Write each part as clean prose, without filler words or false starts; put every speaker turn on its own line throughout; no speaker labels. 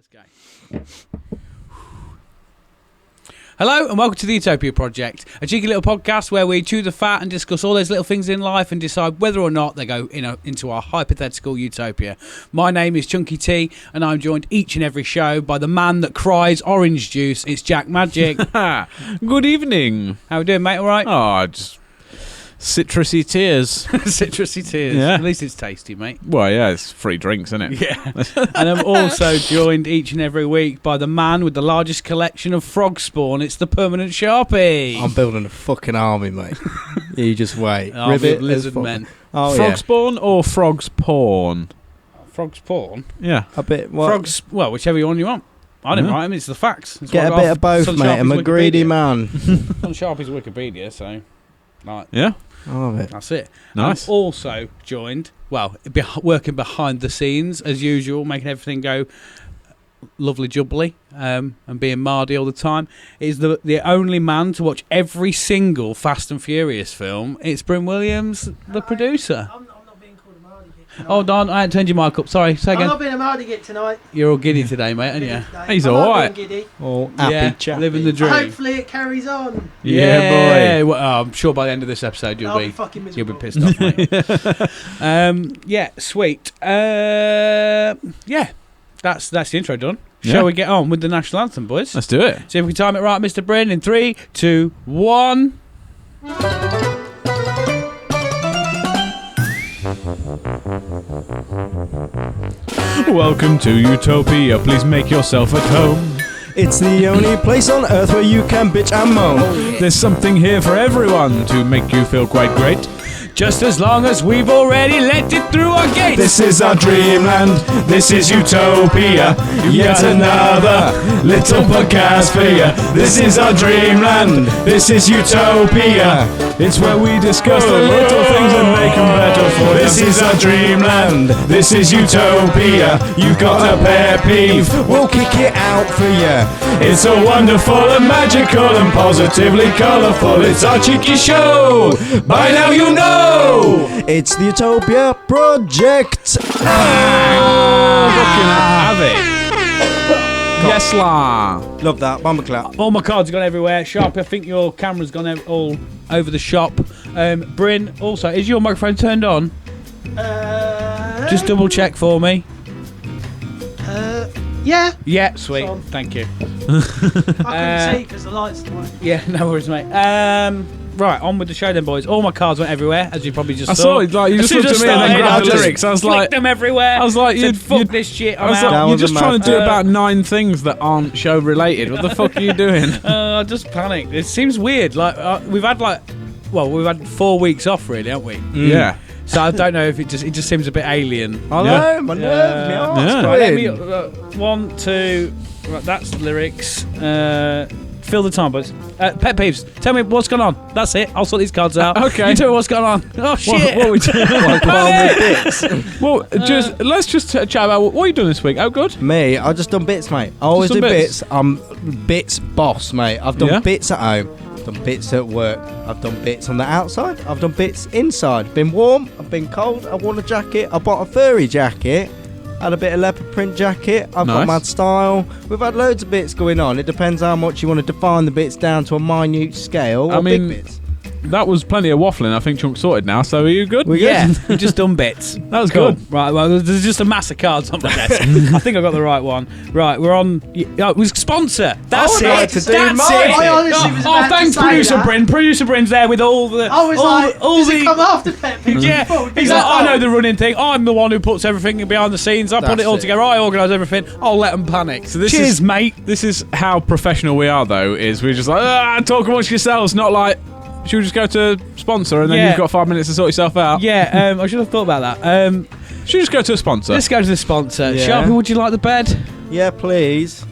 Let's go. Hello and welcome to the Utopia Project, a cheeky little podcast where we chew the fat and discuss all those little things in life and decide whether or not they go into our hypothetical utopia. My name is Chunky T and I'm joined each and every show by the man that cries orange juice. It's Jack Magic.
Good evening.
How we doing, mate? All right?
Oh, just citrusy tears.
Citrusy tears.
Yeah.
At least it's tasty, mate.
Well, yeah, it's free drinks, isn't it?
Yeah. And I'm also joined each and every week by the man with the largest collection of frog spawn. It's the permanent Sharpie.
I'm building a fucking army, mate. You just wait.
Ribbit lizard men.
Oh,
frog
yeah.
spawn or frog's porn?
Frog spawn?
Yeah.
A bit. What?
Frogs, well, whichever one you want. I didn't write them, it's the facts. It's
Get a bit of both, mate. I'm a greedy man.
On Sharpie's Wikipedia, so... Right.
Yeah.
I love it.
That's it.
Nice.
I'm also joined, working behind the scenes, as usual, making everything go lovely jubbly, and being Mardy all the time, is the only man to watch every single Fast and Furious film. It's Bryn Williams, the producer.
I'm not being called a Mardy git tonight.
Hold on, I hadn't turned your mic up. Sorry, say again.
I'm not being a Mardy git tonight.
You're all giddy today, mate, aren't you?
He's
I'm
all
not
right.
being giddy.
Oh, happy chappy.
living the dream.
Hopefully it carries on.
Yeah, boy.
Well, I'm sure by the end of this episode
I'll be fucking miserable.
You'll be pissed off, mate. Yeah, sweet. Yeah, that's the intro done.
Yeah.
Shall we get on with the national anthem, boys?
Let's do it.
See if we can time it right, Mr. Bryn, in 3, 2, 1.
Welcome to Utopia. Please make yourself at home.
It's the only place on earth where you can bitch and moan.
There's something here for everyone to make you feel quite great.
Just as long as we've already let it through our gates.
This is our dreamland, this is Utopia. Yet another little podcast for you. This is our dreamland, this is Utopia. It's where we discuss the little things and make them better for you. This is our dreamland, this is Utopia. You've got a pet peeve,
We'll kick it out for you.
it's so wonderful and magical and positively colourful. It's our cheeky show, by now you know.
It's the Utopia Project.
Have it. Yes, la.
Love that. Bomber clap.
All my cards have gone everywhere. Sharpie, I think your camera's gone all over the shop. Bryn, also, is your microphone turned on? Just double check for me.
Yeah.
Yeah, sweet.
It's on.
Thank you.
I couldn't see because the lights were.
Yeah, no worries, mate. Right, on with the show then, boys. All my cards went everywhere, as you probably just
I
saw.
saw it, like, you
As
just
soon
looked
as
at me and then
started,
grabbed the
just
lyrics. I was
flicked
like,
them everywhere.
I was like,
said,
you-
fuck this shit,
I
I'm
was
out.
like,
That
you're
was a
just trying
mad-
to do about 9 things that aren't show related. What the fuck are you doing?
I just panicked. It seems weird. Like we've had 4 weeks off, really, haven't we?
Yeah.
So I don't know if it just seems a bit alien.
I know, my nerves, my heart's
Yeah.
Right, let me,
going.
1, 2. Right, that's the lyrics. Fill the time, boys. Pet peeves. Tell me what's going on. That's it. I'll sort these cards out.
Okay.
You tell me what's going on. Oh shit.
What are we doing?
Panic!
Well, let's just chat about what are you doing this week. Oh, good.
Me, I just done bits, mate. I always
Just
do
done
bits.
bits?
I'm bits boss, mate. I've done
Yeah?
bits at home. I've done bits at work. I've done bits on the outside. I've done bits inside. Been warm. I've been cold. I worn a jacket. I bought a furry jacket. Had a bit of leopard print jacket. I've got
Nice.
mad style. We've had loads of bits going on. It depends how much you want to define the bits down to a minute scale.
I
Or
mean,
big bits.
That was plenty of waffling. I think Chunk's sorted now. So are you good?
We
Yeah,
good?
we've just done bits.
That was
Cool.
good.
Right, well, there's just a mass of cards on my desk. I think I got the right one. Right, we're on. It was sponsor. That's
would
it.
like to do
That's
mine.
it.
I honestly was about to
thanks,
say
producer
that.
Bryn. Producer Bryn's there with all the.
I was
all
does
the.
it come after Pet Peeves?
Yeah,
Before we
he's
do
like,
that?
I know the running thing. I'm the one who puts everything behind the scenes. I put
That's
it all
it.
together. I organise everything. I'll let them panic.
So this
Cheers,
is-
mate.
This is how professional we are, though. Is we're just like talk amongst yourselves, not like. Should we just go to sponsor and then
Yeah.
you've got 5 minutes to sort yourself out?
Yeah, I should have thought about that.
Should we just go to a sponsor?
Let's go to the sponsor.
Yeah.
Sharpie, would you like the bed?
Yeah, please.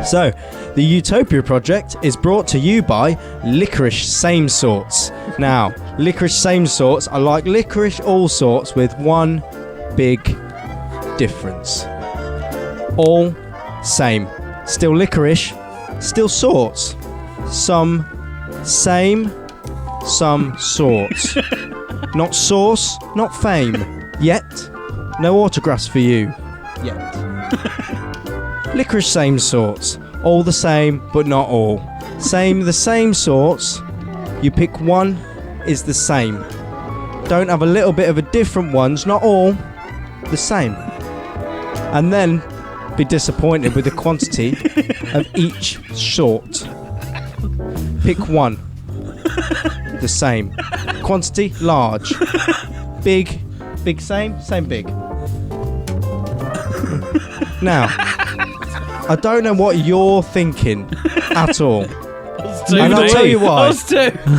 So, the Utopia Project is brought to you by Licorice Same Sorts. Now, Licorice Same Sorts are like licorice all sorts with one big difference. All same. Still licorice, still sorts. Some same, some sorts. Not sauce, not fame. Yet, no autographs for you. yet. Licorice same sorts. All the same, but not all. The same sorts. You pick one is the same. Don't have a little bit of a different ones, not all. The same. And then be disappointed with the quantity of each sort. Pick one. The same. Quantity, large. Big, same big. Now, I don't know what you're thinking at all. And I'll tell you why.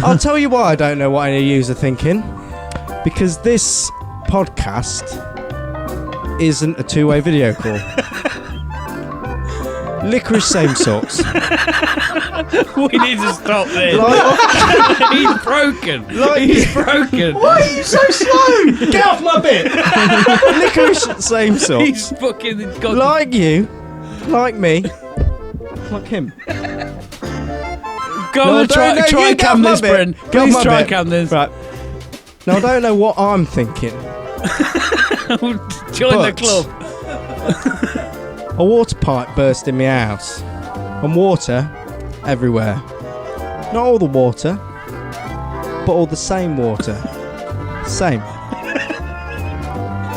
I'll tell you why I don't know what any of yous are thinking. Because this podcast isn't a two-way video call. Licorice same sorts.
We need to stop this. He's broken. He's broken.
Why are you so slow?
Get off my bit. Licorice same sorts.
He's fucking got.
Like you, like me, like him.
Go on, try and cam this, Bryn. Please try and cam this.
Right. Now I don't know what I'm thinking.
Join the club.
A water pipe burst in my house, and water everywhere. Not all the water, but all the same water. Same.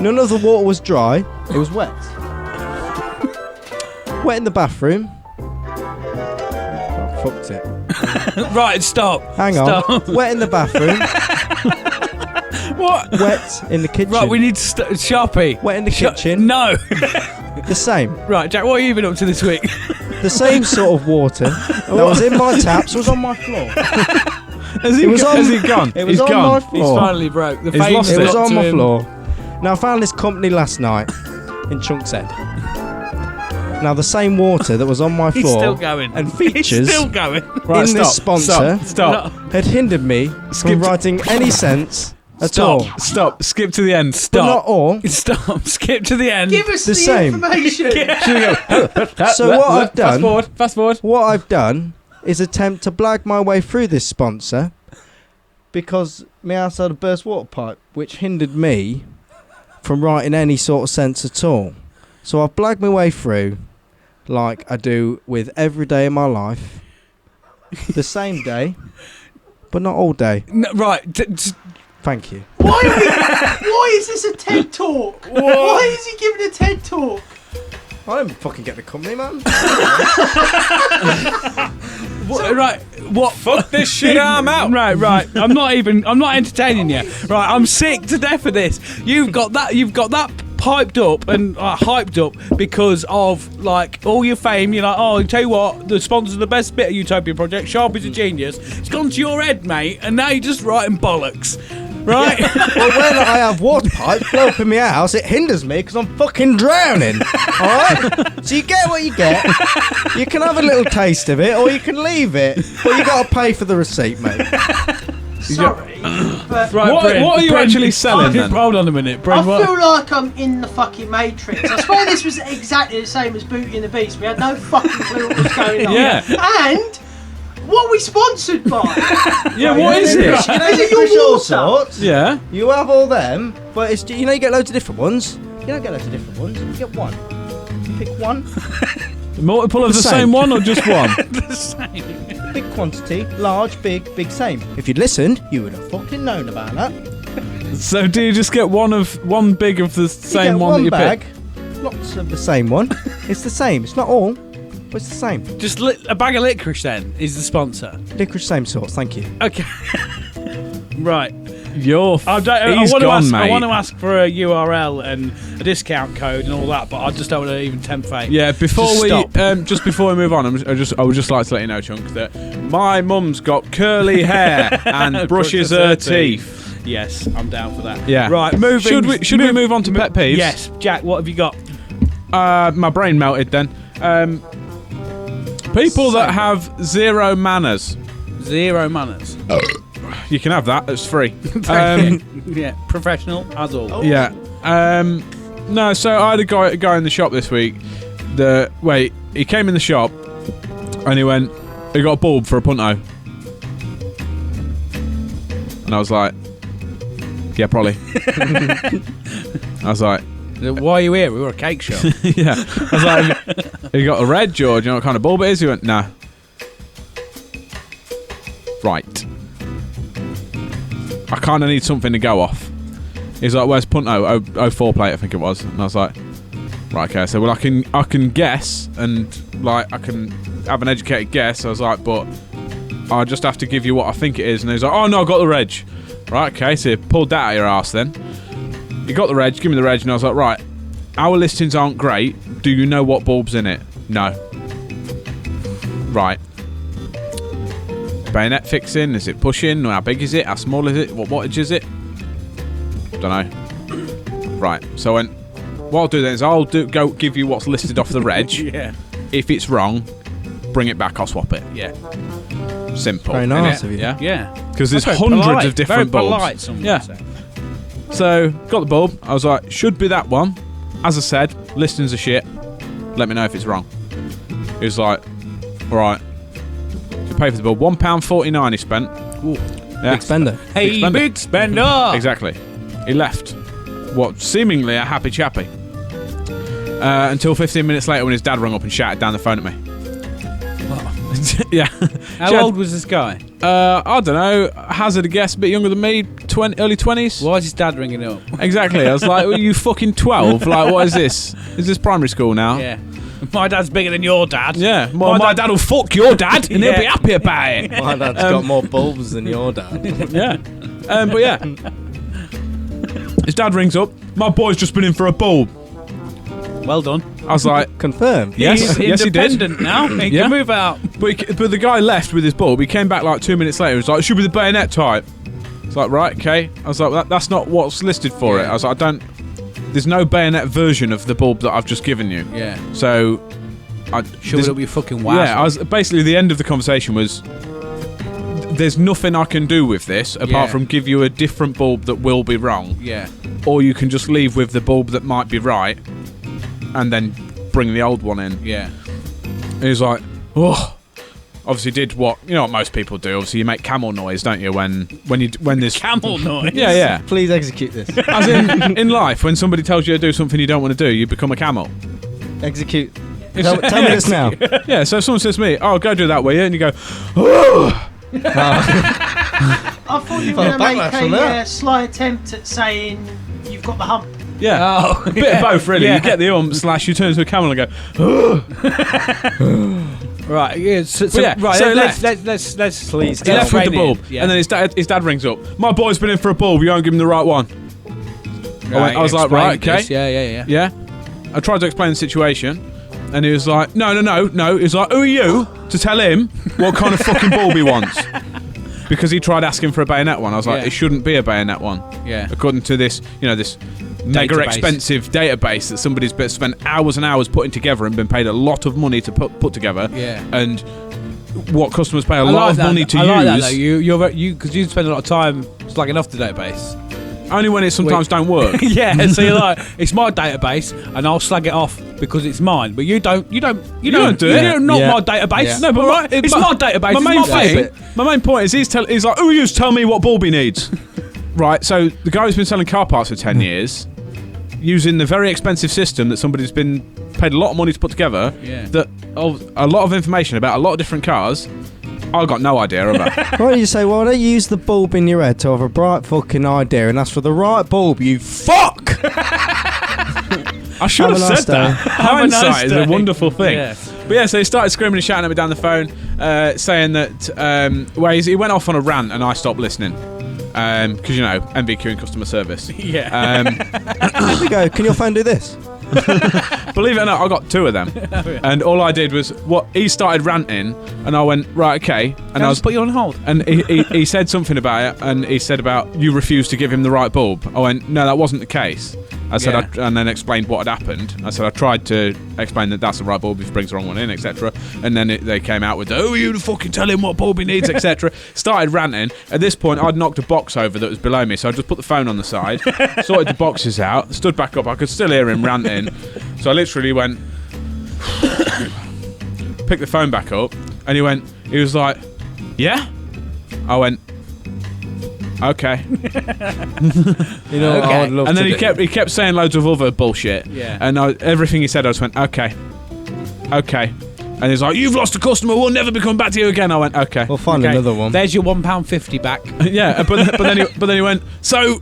None of the water was dry, it was wet. Wet in the bathroom. Oh, fucked it.
Right, stop.
Hang
stop.
on. Wet in the bathroom.
What?
Wet in the kitchen.
Right, we need to Sharpie.
Wet in the kitchen.
No.
The same.
Right, Jack, what have you been up to this week?
The same sort of water that was in my taps was on my floor.
Has he gone?
It was
He's
on
gone.
my floor.
He's finally broke. The
He's
fame
lost
It was
got
on
to
my
him.
floor. Now I found this company last night in Chunk's Head. Now the same water that was on my
He's
floor
still going.
and
He's
features
still going.
Right,
in this
stop,
sponsor
Stop.
had hindered me from writing any sense at all.
Stop. Skip to the end.
But
Stop.
not all.
Stop. Skip to the end.
Give us
The
the,
same.
information.
So what I've done,
Fast forward.
what I've done is attempt to blag my way through this sponsor because my house had a burst water pipe, which hindered me from writing any sort of sense at all. So I've blagged my way through like I do with every day of my life. The same day, but not all day.
No, right.
Thank you.
Why is this a TED talk? Why is he giving a TED talk?
I don't fucking get the company, man.
Right. What?
Fuck this shit, I'm out.
Right. I'm not entertaining you. Right. I'm sick to death of this. You've got that piped up and hyped up because of like all your fame. You're like, oh, I tell you what, the sponsor's the best bit of Utopia Project. Sharp is a genius. It's gone to your head, mate, and now you're just writing bollocks. Right?
Well, when I have water pipe flow up in my house, it hinders me because I'm fucking drowning. Alright? So you get what you get. You can have a little taste of it or you can leave it. But you got to pay for the receipt, mate.
Sorry, but
Right,
What are you actually selling then?
Hold on a minute,
I
Bryn.
feel like I'm in the fucking Matrix. I swear this was exactly the same as Beauty and the Beast. We had no fucking clue what was going on.
Yeah.
And what are we sponsored by?
Yeah, what is it?
You know,
Is it
licorice
your
all
water?
sorts.
Yeah.
You have all them, but it's you know you get loads of different ones. You don't get loads of different ones. You get one. You pick one.
Multiple of
The
the
same.
same one or just one?
The same.
Big quantity, large, big, same. If you'd listened, you would have fucking known about that.
So do you just get one big of the
You
same
get
one that you
bag,
pick?
lots of the same one. It's the same. It's not all, but it's the same.
Just a bag of licorice then is the sponsor.
Licorice same sorts. Thank you.
Okay. Right.
He's
I
gone,
want to
mate.
ask for a URL and a discount code and all that, but I just don't want to even tempt fate.
Yeah,
Just stop.
just before we move on, I would just like to let you know, Chunk, that my mum's got curly hair and brushes her teeth.
Yes, I'm down for that.
Yeah.
Right, moving.
Should we move on to pet peeves?
Yes, Jack. What have you got?
My brain melted then. People that have zero manners.
Zero manners.
You can have that. It's free.
Yeah, professional as all.
Yeah. No, so I had a guy in the shop this week. He came in the shop and he got a bulb for a punto. And I was like, yeah, probably. I was like,
Why are you here? We were a cake shop.
Yeah. I was like, you got a red, George? You know what kind of bulb it is? He went, nah. Right. I kind of need something to go off. He's like, where's Punto? 04 plate, I think it was. And I was like, right, okay. So, well, I can guess, and like I can have an educated guess. I was like, but I just have to give you what I think it is. And he's like, oh no, I got the reg. Right, okay. So you pulled that out of your arse then. You got the reg. Give me the reg. And I was like, right, our listings aren't great. Do you know what bulb's in it? No. Right. Bayonet fixing? Is it pushing? How big is it? How small is it? What wattage is it? Don't know. Right. So I went, what I'll do then is I'll go give you what's listed off the reg.
Yeah.
If it's wrong, bring it back. I'll swap it.
Yeah.
Simple.
Very nice of you.
Yeah.
Yeah.
Because there's
That's
hundreds
polite.
of different
Very
bulbs.
polite, someone
Yeah.
would say.
So got the bulb. I was like, should be that one. As I said, listings are shit. Let me know if it's wrong. He was like, all right. So pay for the bulb. £1.49 he spent.
Ooh.
Yeah.
Big spender.
Hey,
Big spender.
big spender.
Exactly. He left. What seemingly a happy chappy. Until 15 minutes later when his dad rang up and shouted down the phone at me. Yeah.
How old was this guy?
I don't know. Hazard a guess, a bit younger than me, early 20s.
Why is his dad ringing up?
Exactly. I was like, well, you fucking 12? Like, what is this? Is this primary school now?
Yeah. My dad's bigger than your dad.
Yeah. Well, my dad will fuck your dad and he'll be
Yeah.
happy about it.
My dad's got more bulbs than your dad.
Yeah. But yeah. His dad rings up. My boy's just been in for a bulb.
Well done.
I was like,
Confirmed.
yes,
He's
yes, he did.
independent now. He
Yeah.
can move out.
But the guy left with his bulb. He came back like 2 minutes later. He was like, it should be the bayonet type. It's like, right, okay. I was like, well, that's not what's listed for it. I was like, there's no bayonet version of the bulb that I've just given you.
Yeah.
So,
Shove it up your fucking wow.
yeah, basically the end of the conversation was, there's nothing I can do with this apart
Yeah.
from give you a different bulb that will be wrong.
Yeah.
Or you can just leave with the bulb that might be right and then bring the old one in.
Yeah.
He was like, oh. Obviously did what most people do. Obviously you make camel noise, don't you, when there's
Camel noise.
Yeah, yeah.
Please execute this.
As in life, when somebody tells you to do something you don't want to do, you become a camel.
Execute. Tell me this now.
Yeah, so if someone says to me, oh, go do that way, and you go, oh.
I thought you were
Well,
going to
backlash
make
on
a
that.
sly attempt at saying you've got the hump.
Yeah.
Oh,
A bit of both, really.
Yeah.
You get the / you turn into a camel and go, oh.
Right. Yeah. So
yeah,
right.
so
let's
Please
He left with the
explain
bulb,
it. Yeah.
and then his dad rings up. My boy's been in for a bulb. You won't give him the right one.
Right,
I was like,
explain
right, okay.
this. Yeah.
Yeah. I tried to explain the situation, and he was like, no. He was like, who are you to tell him what kind of fucking bulb he wants? Because he tried asking for a bayonet one. I was like,
Yeah.
it shouldn't be a bayonet one.
Yeah.
According to this, this mega
Database.
expensive database that somebody's spent hours and hours putting together and been paid a lot of money to put together.
Yeah.
And what customers pay a
I
lot
like
of
that.
money to
I
use.
like that though. You because you spend a lot of time slagging off the database.
Only when it sometimes don't work.
Yeah, so you're like, it's my database, and I'll slag it off because it's mine. But you don't do it. You're not
Yeah.
my database.
Yeah.
No, but right, it's my database.
My main
it's my
thing,
bit.
my main point is he's like, who you tell me what bulb he needs? Right. So the guy who's been selling car parts for 10 years, using the very expensive system that somebody's been paid a lot of money to put together,
Yeah.
that a lot of information about a lot of different cars, I got no idea about.
Why don't you say, well, don't use the bulb in your head to have a bright fucking idea and ask for the right bulb, you fuck!
I should have
Have a nice
said that.
Have a
Hindsight
nice
is a
day.
wonderful thing.
Yeah.
But yeah, so he started screaming and shouting at me down the phone, saying that he went off on a rant and I stopped listening. Because, MVQ and customer service.
Yeah.
Here we go. Can your phone do this?
Believe it or not, I got 2 of them. And all I did was, he started ranting, and I went, right, okay. And
I was put you on hold.
And he said something about it, and he said about, you refused to give him the right bulb. I went, no, that wasn't the case. I said,
Yeah.
and then explained what had happened. I said, I tried to explain that that's the right bulb if he brings the wrong one in, etc. And then they came out with, oh, you to fucking tell him what bulb he needs, etc. Started ranting. At this point, I'd knocked a box over that was below me, so I just put the phone on the side, sorted the boxes out, stood back up. I could still hear him ranting. So I literally went, picked the phone back up, and he was like, yeah? I went, okay.
You know,
Okay.
I would love
And
to
then
do.
he kept saying loads of other bullshit.
Yeah.
And everything he said, I just went, okay. And he's like, you've lost a customer, we'll never be coming back to you again. I went, okay.
We'll find
Okay,
another one.
There's your £1.50 back.
Yeah, but then he went, so,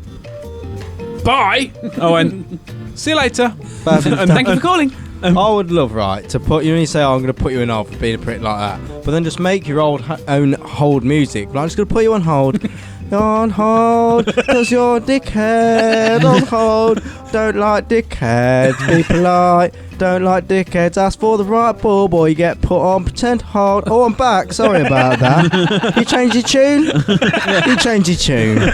bye. I went, see you later.
Thank you for calling.
I would love, right, to put you and you say, I'm going to put you in hold for being a prick like that. But then just make your own hold music. Like, I'm just going to put you on hold. You're on hold, cause you're a dickhead. On hold, don't like dickheads. Be polite, don't like dickheads. Ask for the right bulb or you get put on pretend hold. Oh, I'm back. Sorry about that. You changed your tune? You changed your tune.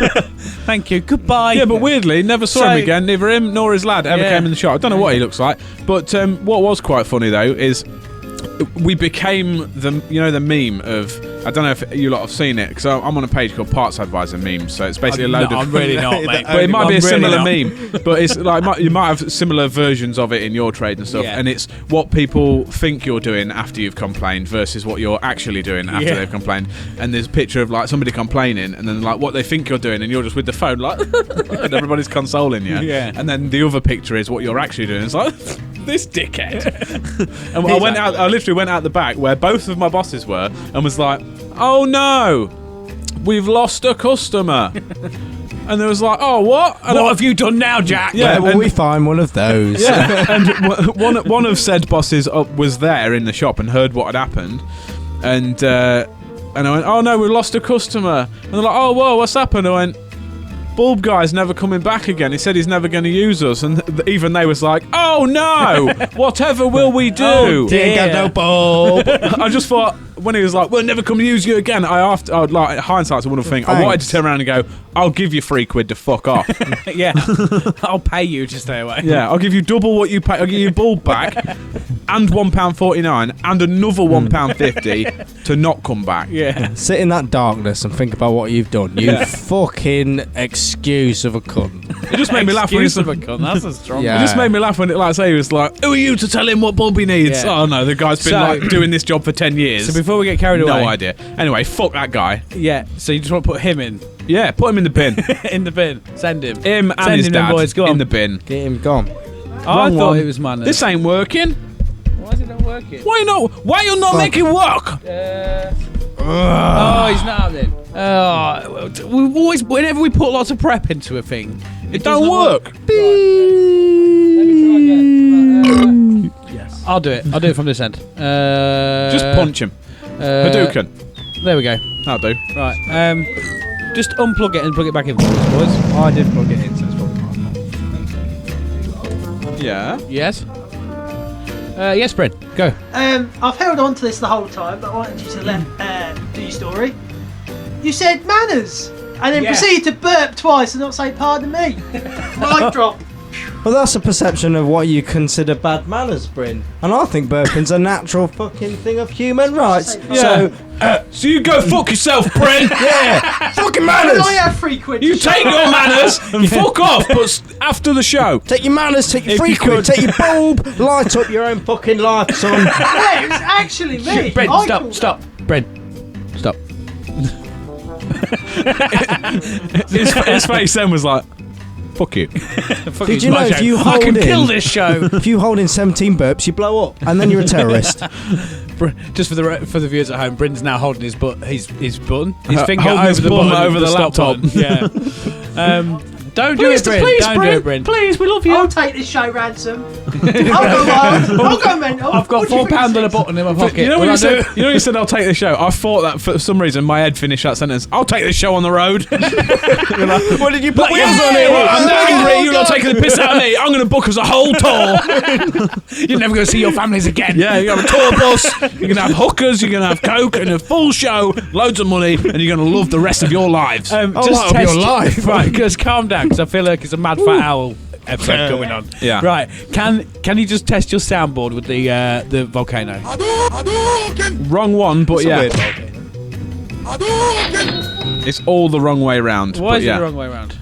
Thank you. Goodbye.
Yeah, but weirdly, never saw him again. Neither him nor his lad ever
Yeah.
came in the shop. I don't know what he looks like. But what was quite funny, though, is we became the meme of, I don't know if you lot have seen it, because I'm on a page called Parts Advisor Memes, so it's basically a load of...
I'm really not, mate.
But it might be a
I'm really
similar
not.
meme, but it's like you might have similar versions of it in your trade and stuff,
Yeah.
and it's what people think you're doing after you've complained versus what you're actually doing after
Yeah.
they've complained. And there's a picture of like somebody complaining, and then like what they think you're doing, and you're just with the phone like, and everybody's consoling you.
Yeah.
And then the other picture is what you're actually doing. It's like, this dickhead. And I literally went out the back where both of my bosses were, and was like, oh no, we've lost a customer. And there was like, oh, what? And
What have you done now, Jack?
Yeah,
Where will
and-
we find one of those?
Yeah, and one of said bosses was there in the shop and heard what had happened, and I went, oh no, we lost a customer. And they're like, oh whoa, what's happened? I went, Bulb guy's never coming back again. He said he's never going to use us, and even they was like, oh no, whatever will we do?
Oh, dear.
Didn't get no bulb.
I just thought, when he was like, we'll never come to use you again, I would like, hindsight's a wonderful thing. I wanted to turn around and go, I'll give you £3 to fuck off.
Yeah. I'll pay you to stay away.
Yeah, I'll give you double what you pay. I'll give you bulb back and £1.49 and another £1.50 to not come back.
Yeah.
Sit in that darkness and think about what you've done. You fucking excuse of a cunt.
It just made me laugh when
Excuse
he
of a cunt, that's a strong
Yeah.
It just made me laugh when it, like, say, he was like, who are you to tell him what bulb he needs?
Yeah.
Oh no, the guy's been
So-
like doing this job for 10 years.
So before we get carried away.
No idea. Anyway, fuck that guy.
Yeah. So you just want to put him in
Yeah, put him in the bin.
in the bin. Send him.
Him and
Send
his
him then,
dad
boys. Go
in
on.
the bin.
Get him gone.
I
Wrong
thought
one.
it was manners.
This ain't working.
Why is it not working?
Why you not making work?
Oh, he's not happening. We always, whenever we put lots of prep into a thing,
It don't work.
Let me try again. Yes. I'll do it. I'll do it from this end.
Just punch him. Hadouken.
There we go.
That'll do.
Right. Just unplug it and plug it back in for us, boys.
I did plug it in, so it's probably my fault.
Yeah.
Yes. Yes, Bryn. Go.
I've held on to this the whole time, but I wanted you to let do your story. You said manners, and then
Yeah.
proceeded to burp twice and not say pardon me. Mic drop.
Well, that's a perception of what you consider bad manners, Bryn. And I think burping's a natural fucking thing of human rights.
Yeah.
So,
So you go fuck yourself, Bryn.
yeah, fucking
Can
manners.
I have £3?
You
to
take your manners and fuck off, but after the show.
Take your manners, take your
If you
free quid,
could.
take your bulb, light up your own fucking life, son.
Yeah, it was actually me.
Bryn,
I
stop.
called
Stop. Bryn. Stop.
His face then was like, fuck you.
Did you know if you
I
hold
can
in,
kill this show?
if you hold in 17 burps, you blow up, and then you're a terrorist.
Just for the viewers at home, Bryn's now holding his button, his finger
holding
over
his
the
bum
button,
over the
stop
laptop.
button. Yeah. Don't do it, Bryn. Don't do it, Bryn.
Please, we love
I'll take this show ransom. I'll go wild. I'll go mental.
I've got
What do you
£4
think
and a
this is?
button in my pocket.
You know
Will
when
I
you
do
said, you said I'll take the show? I thought that for some reason my head finished that sentence. I'll take this show on the road.
What did you put
Wheels on it. I'm angry. You're not taking the piss out of me. I'm going to book us a whole tour.
You're never going to see your families again.
Yeah, you're going to have a tour bus. You're going to have hookers. You're going to have coke and a full show, loads of money, and you're going to love the rest of your lives.
Just
love
test
your life.
Right, just calm down, because I feel like it's a Mad Fat Owl episode coming on.
Yeah.
Right. Can you just test your soundboard with the volcano?
Wrong one, but yeah,
Weird.
it's all the wrong way round.
Why
but
is
yeah.
it the wrong way around?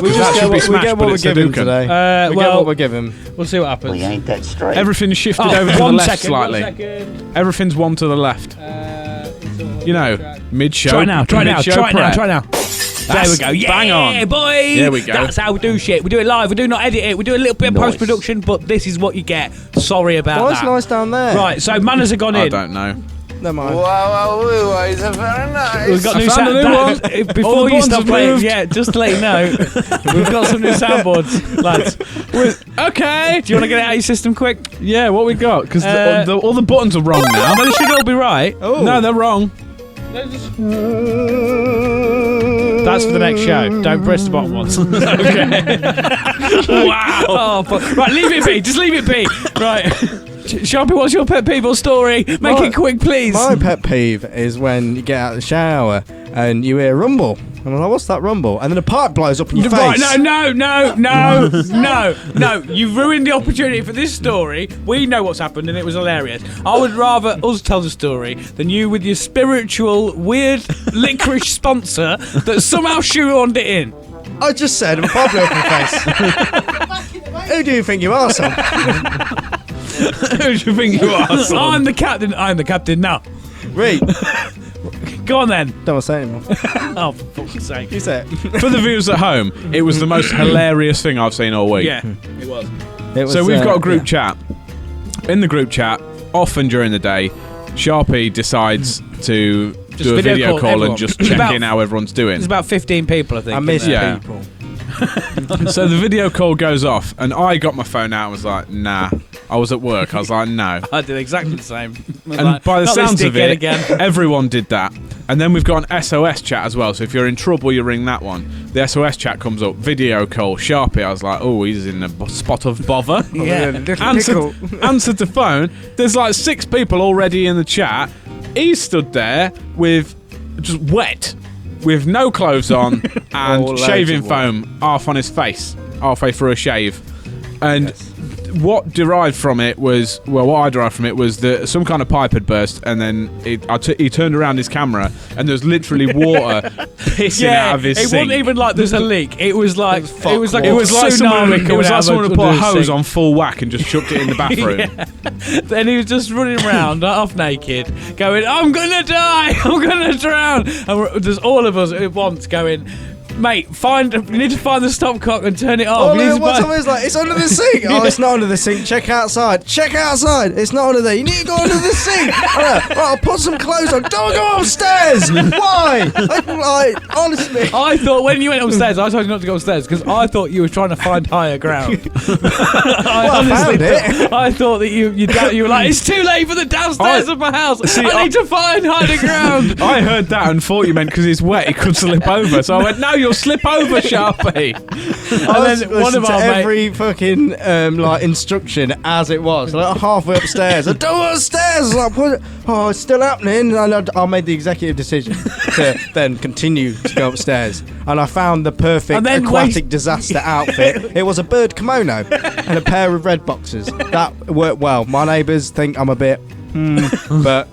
We
That
just
should
get
be
what, we
smashed,
get
but
what we're
it's a
given
Dukan.
today. We get
well,
what we're given.
we'll see what happens.
We ain't that straight.
Everything's shifted
Oh,
over to the
1
left
second,
slightly.
1 second.
Everything's one to the left. You know, mid-show.
Try it now. Try it now.
mid-show
Try it now.
prep.
Try it now. There we go. Yeah,
bang on.
boy.
There we go.
That's how we do shit. We do it live. We do not edit it. We do a little bit of post-production, but this is what you get. Sorry about
Why
that.
is nice down there?
Right, so manners have gone
I
in.
don't know.
Never mind.
Wow, it's a very nice.
We've got
I
new
found a new
sound.
one. All
Before
the
you
buttons
stop
have
playing,
moved.
yeah, just to let you know, we've got some new soundboards, lads.
Okay.
Do you want to get it out of your system quick?
Yeah, what we got? Because all the buttons are wrong now.
But it should all be right.
Oh.
No, they're wrong.
That's for the next show. Don't press the bottom ones. Okay. Wow. Oh, right, leave it be. Just leave it be. Right. Sharpie, what's your pet peeve or story? Make it quick, please.
My pet peeve is when you get out of the shower and you hear a rumble. And I'm like, what's that rumble? And then a pipe blows up in your
Right,
face.
no. You've ruined the opportunity for this story. We know what's happened and it was hilarious. I would rather us tell the story than you with your spiritual, weird licorice sponsor that somehow shoehorned it in.
I just said a pipe blew up in your face. Who do you think you are, son?
Who do you think you are, son?
I'm the captain now.
Reed.
Go on then.
Don't want to say anymore.
Oh, for fuck's sake.
You say it.
For the viewers at home, it was the most hilarious thing I've seen all week.
Yeah, it was.
So we've got a group chat. In the group chat, often during the day, Sharpie decides to do a video call
everyone.
and just
There's
check
about-
in how everyone's doing.
There's about 15 people, I think.
I miss
in there.
Yeah.
people.
So the video call goes off, and I got my phone out and was like, nah. I was at work. I was like, no.
I did exactly the same.
And by the
Not this
sounds of
dickhead
it,
again.
everyone did that. And then we've got an SOS chat as well. So if you're in trouble, you ring that one. The SOS chat comes up. Video call. Sharpie. I was like, oh, he's in a spot of bother.
Yeah.
Answered the phone. There's like 6 people already in the chat. He's stood there with just wet, with no clothes on and
All
shaving
loads of
foam half on his face, halfway through a shave. And what derived from it was, what I derived from it was that some kind of pipe had burst, and then he turned around his camera, and there was literally water pissing out of his
it
sink.
wasn't even like there's a leak. It was like
fuck
it was like
It was like someone
tsunami
had put a hose
on.
on full whack and just chucked it in the bathroom.
Then he was just running around half naked, going, "I'm gonna die, I'm gonna drown," and there's all of us at once going, "Mate, you need to find the stopcock and turn it off." You need to
What's
find-
always like, it's under the sink. Oh, it's not under the sink. Check outside. Check outside. It's not under there. You need to go under the sink. Right, I'll put some clothes on. Don't go upstairs. Why? Honestly.
I thought when you went upstairs, I told you not to go upstairs because I thought you were trying to find higher ground.
I found it.
I thought that you were like, it's too late for the downstairs of my house.
See,
I need to find higher ground.
I heard that and thought you meant because he's wet, he could slip over. So I went, no, you'll slip over, Sharpie.
And then one of
to
our
every fucking instruction as it was. Like halfway upstairs. I don't go upstairs. Like, oh, it's still happening. And I made the executive decision to then continue to go upstairs. And I found the perfect
And then
aquatic disaster outfit. It was a bird kimono and a pair of red boxers. That worked well. My neighbours think I'm a bit, but.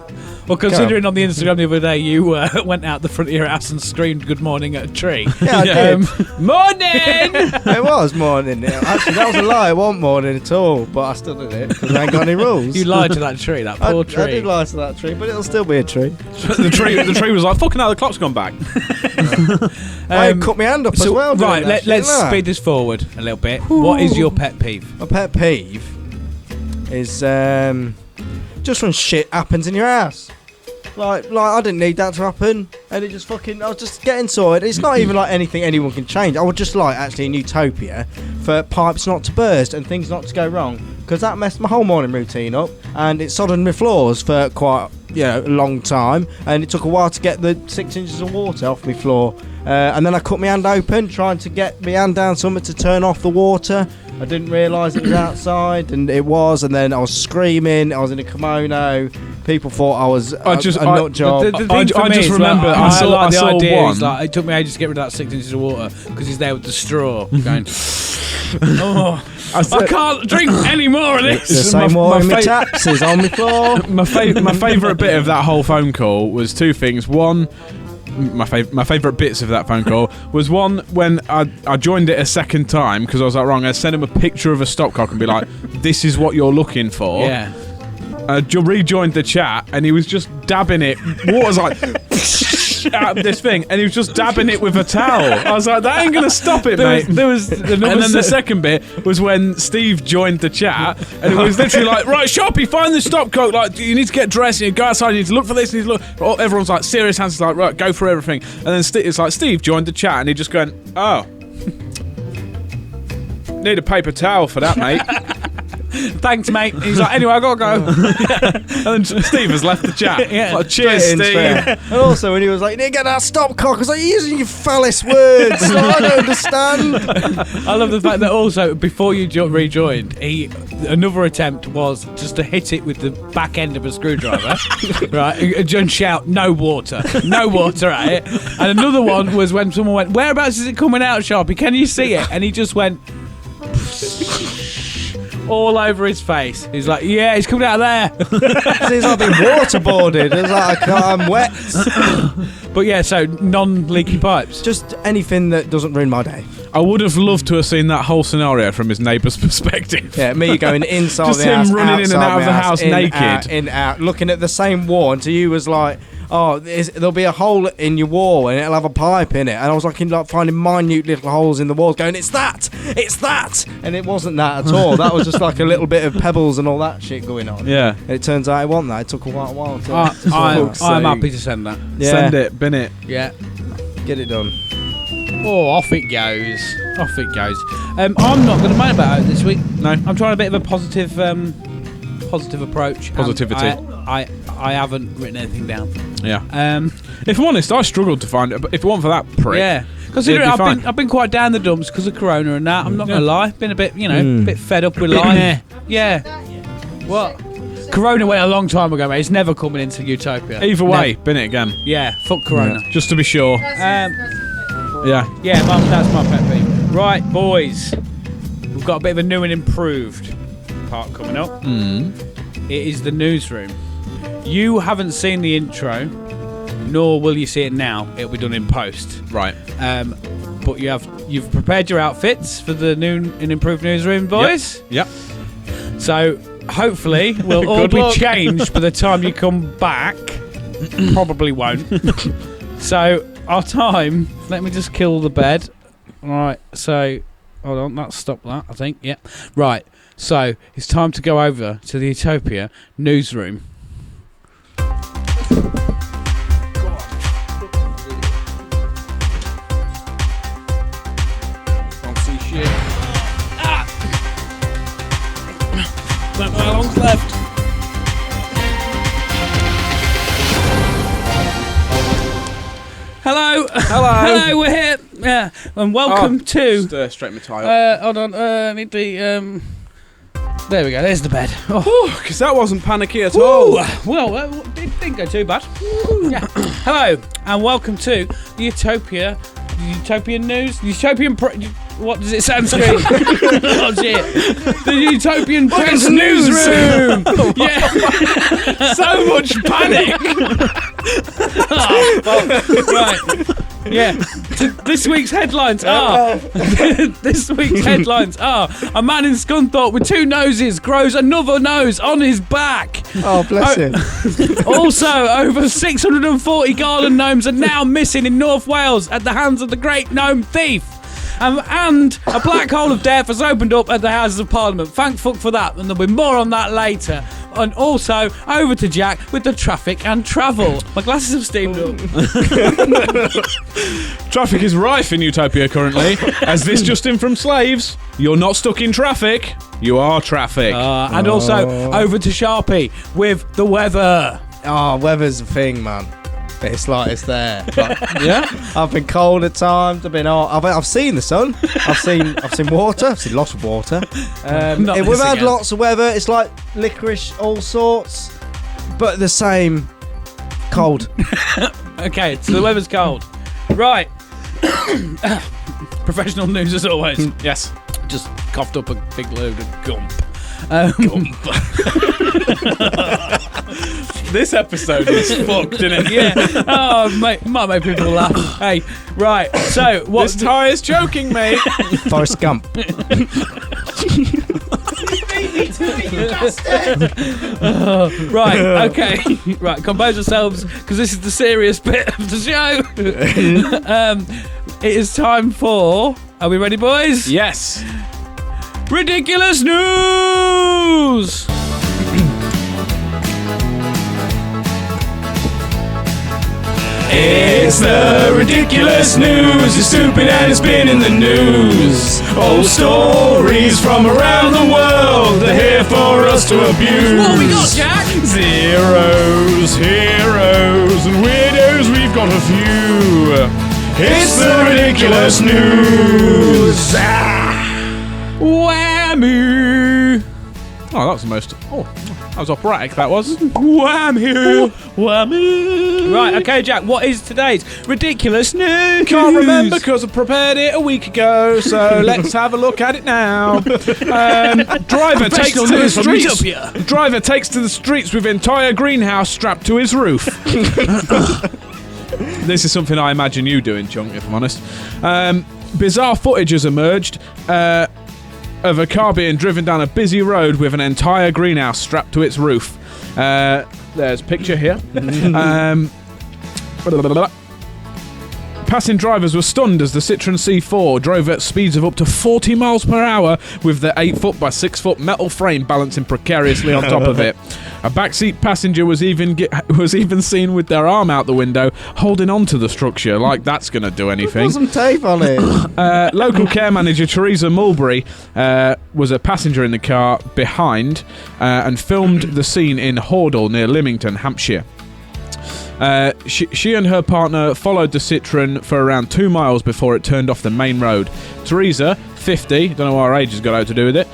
Well, considering on the Instagram the other day you went out the front of your house and screamed "Good morning" at a tree.
Yeah, I did.
Morning.
It was morning. Actually, that was a lie. It wasn't morning at all. But I still did it because I ain't got any rules.
You lied to that tree, that poor tree.
I did lie to that tree, but it'll still be a tree.
the tree was like, fucking hell, the clock's gone back.
I cut my hand up as well. doing
Right,
that
let's
shit, like.
speed this forward a little bit. What is your pet peeve?
My pet peeve is just when shit happens in your house. Like I didn't need that to happen, and it just fucking. I was just getting sorted. It's not even like anything anyone can change. I would just like actually in Utopia for pipes not to burst and things not to go wrong, because that messed my whole morning routine up, and it soddened my floors for quite a long time, and it took a while to get the 6 inches of water off my floor, and then I cut my hand open trying to get my hand down something to turn off the water. I didn't realise it was outside, and it was, and then I was screaming. I was in a kimono. People thought I was a nut job.
The thing for
I
me
just
is,
remember
like,
I saw
like the
one.
idea is, like, it took me ages to get rid of that 6 inches of water because he's there with the straw going, oh, I can't drink any more of
The
this.
same water in my
fa-
taps is on the floor.
My favourite bit of that whole phone call was 2 things. One, my favourite bits of that phone call was one when I joined it a second time because I was like, wrong. I sent him a picture of a stopcock and be like, this is what you're looking for.
Yeah.
Rejoined the chat and he was just dabbing it. Water's like out of this thing, and he was just dabbing it with a towel. I was like, that ain't gonna stop it, mate.
There was
And then the second bit was when Steve joined the chat, and it was literally like, right, Sharpie, find the stopcock. Like, you need to get dressed, you need to go outside, you need to look for this, you need to look. Everyone's like, serious hands, like, right, go for everything. And then it's like, Steve joined the chat, and he just going, oh. Need a paper towel for that, mate.
Thanks, mate. He's like, anyway, I gotta go.
And then Steve has left the chat.
Yeah.
Like, cheers,
Straight in,
Steve.
straight out. And also when he was like, you need to get that stopcock, I was like, you're using your phallus words. I don't understand.
I love the fact that also before you rejoined, another attempt was just to hit it with the back end of a screwdriver, right? And shout, "No water, no water" at it. And another one was when someone went, "Whereabouts is it coming out, Sharpie? Can you see it?" And he just went all over his face. He's like, "Yeah, it's coming out of there."
He's like being waterboarded. It's like, I'm wet.
But yeah, so non-leaky pipes.
Just anything that doesn't ruin my day.
I would have loved to have seen that whole scenario from his neighbour's perspective.
Yeah, me going inside
Just
the
him
house,
running in and
outside
out of the
my
house
in,
naked.
in, out, looking at the same wall until you was like, oh, there'll be a hole in your wall and it'll have a pipe in it. And I was like finding minute little holes in the walls going, it's that! And it wasn't that at all. That was just like a little bit of pebbles and all that shit going on.
Yeah.
And it turns out it wasn't that. It took a while to
I'm happy to send that.
Yeah.
Send it, bin it.
Yeah.
Get it done.
Oh, off it goes. Off it goes. I'm not going to moan about it this week.
No.
I'm trying a bit of a positive approach.
Positivity.
I haven't written anything down.
Yeah. If I'm honest, I struggled to find it, but if it weren't for that prick.
Yeah.
It'd
Considering
be
I've been quite down the dumps because of Corona and that. I'm not going to lie. Been a bit, a bit fed up with life. Yeah. What? Corona went a long time ago, mate. It's never coming into Utopia.
Either way, bin it again.
Yeah. Fuck Corona.
Just to be sure. Yeah.
Yeah, that's my pet peeve. Right, boys. We've got a bit of a new and improved part coming up. It is the newsroom. You haven't seen the intro, nor will you see it now. It'll be done in post.
Right.
But you've prepared your outfits for the new and improved newsroom, boys.
Yep.
So hopefully we'll all
Good
be
luck.
changed by the time you come back. Probably won't. So our time. Let me just kill the bed. All right. So hold on. Let's stop that. I think. Yeah. Right. So it's time to go over to the Utopia newsroom.
Don't see shit.
Don't know how long's left. Hello, we're here. Yeah, and welcome to.
Just straighten my tie up.
Hold on, I need the. There we go. There's the bed. Oh,
Because that wasn't panicky at
Ooh,
all.
well, didn't go too bad. Yeah. Hello, and welcome to the Utopian news, what does it say on the screen? Oh shit! The Utopian Press newsroom. Yeah. So much panic. Right. Yeah. This week's headlines are. This week's headlines are: a man in Scunthorpe with 2 noses grows another nose on his back.
Oh, bless him.
Also, over 640 garden gnomes are now missing in North Wales at the hands of the Great Gnome Thief. And a black hole of death has opened up at the Houses of Parliament. Thank fuck for that, and there'll be more on that later. And also, over to Jack with the traffic and travel. My glasses have steamed up.
Traffic is rife in Utopia currently. As this just in from Slaves, you're not stuck in traffic, you are traffic.
And also, over to Sharpie with the weather.
Oh, weather's a thing, man. It's like it's there. Like,
Yeah?
I've been cold at times. I've been hot. I've seen the sun. I've seen water. I've seen lots of water.
Not
We've
this
had
again.
lots of weather. It's like licorice, all sorts, but the same. Cold.
Okay, so the weather's cold. Right. Professional news as always.
Yes.
Just coughed up a big load of gump.
This episode is fucked, isn't it?
Yeah. Oh, might make people laugh. Hey, right. So what?
This tie is choking me.
Forrest Gump.
Beat me Right, okay. Right, compose yourselves, because this is the serious bit of the show. It is time for... Are we ready, boys?
Yes.
Ridiculous news!
It's the ridiculous news. It's stupid and it's been in the news. Old stories from around the world. They're here for us to abuse.
What we got, Jack?
Zeros, heroes, and weirdos. We've got a few. It's the ridiculous news.
Whammy!
Oh, that was the most. Oh, that was operatic. That was.
Whammy! Whammy! Right, okay, Jack, what is today's ridiculous news?
Can't remember because I prepared it a week ago, so let's have a look at it now. Driver takes to the streets. Driver takes to the streets with entire greenhouse strapped to his roof. This is something I imagine you doing, Chunk, if I'm honest. Bizarre footage has emerged of a car being driven down a busy road with an entire greenhouse strapped to its roof. There's a picture here. Passing drivers were stunned as the Citroen C4 drove at speeds of up to 40 miles per hour with the 8-foot by 6-foot metal frame balancing precariously on top of it. A backseat passenger was even seen with their arm out the window, holding on to the structure like that's going to do anything.
Put some tape on it.
Local care manager Teresa Mulberry was a passenger in the car behind and filmed the scene in Hordle near Lymington, Hampshire. She and her partner followed the Citroen for around 2 miles before it turned off the main road. Teresa, 50, don't know what her age has got out to do with it,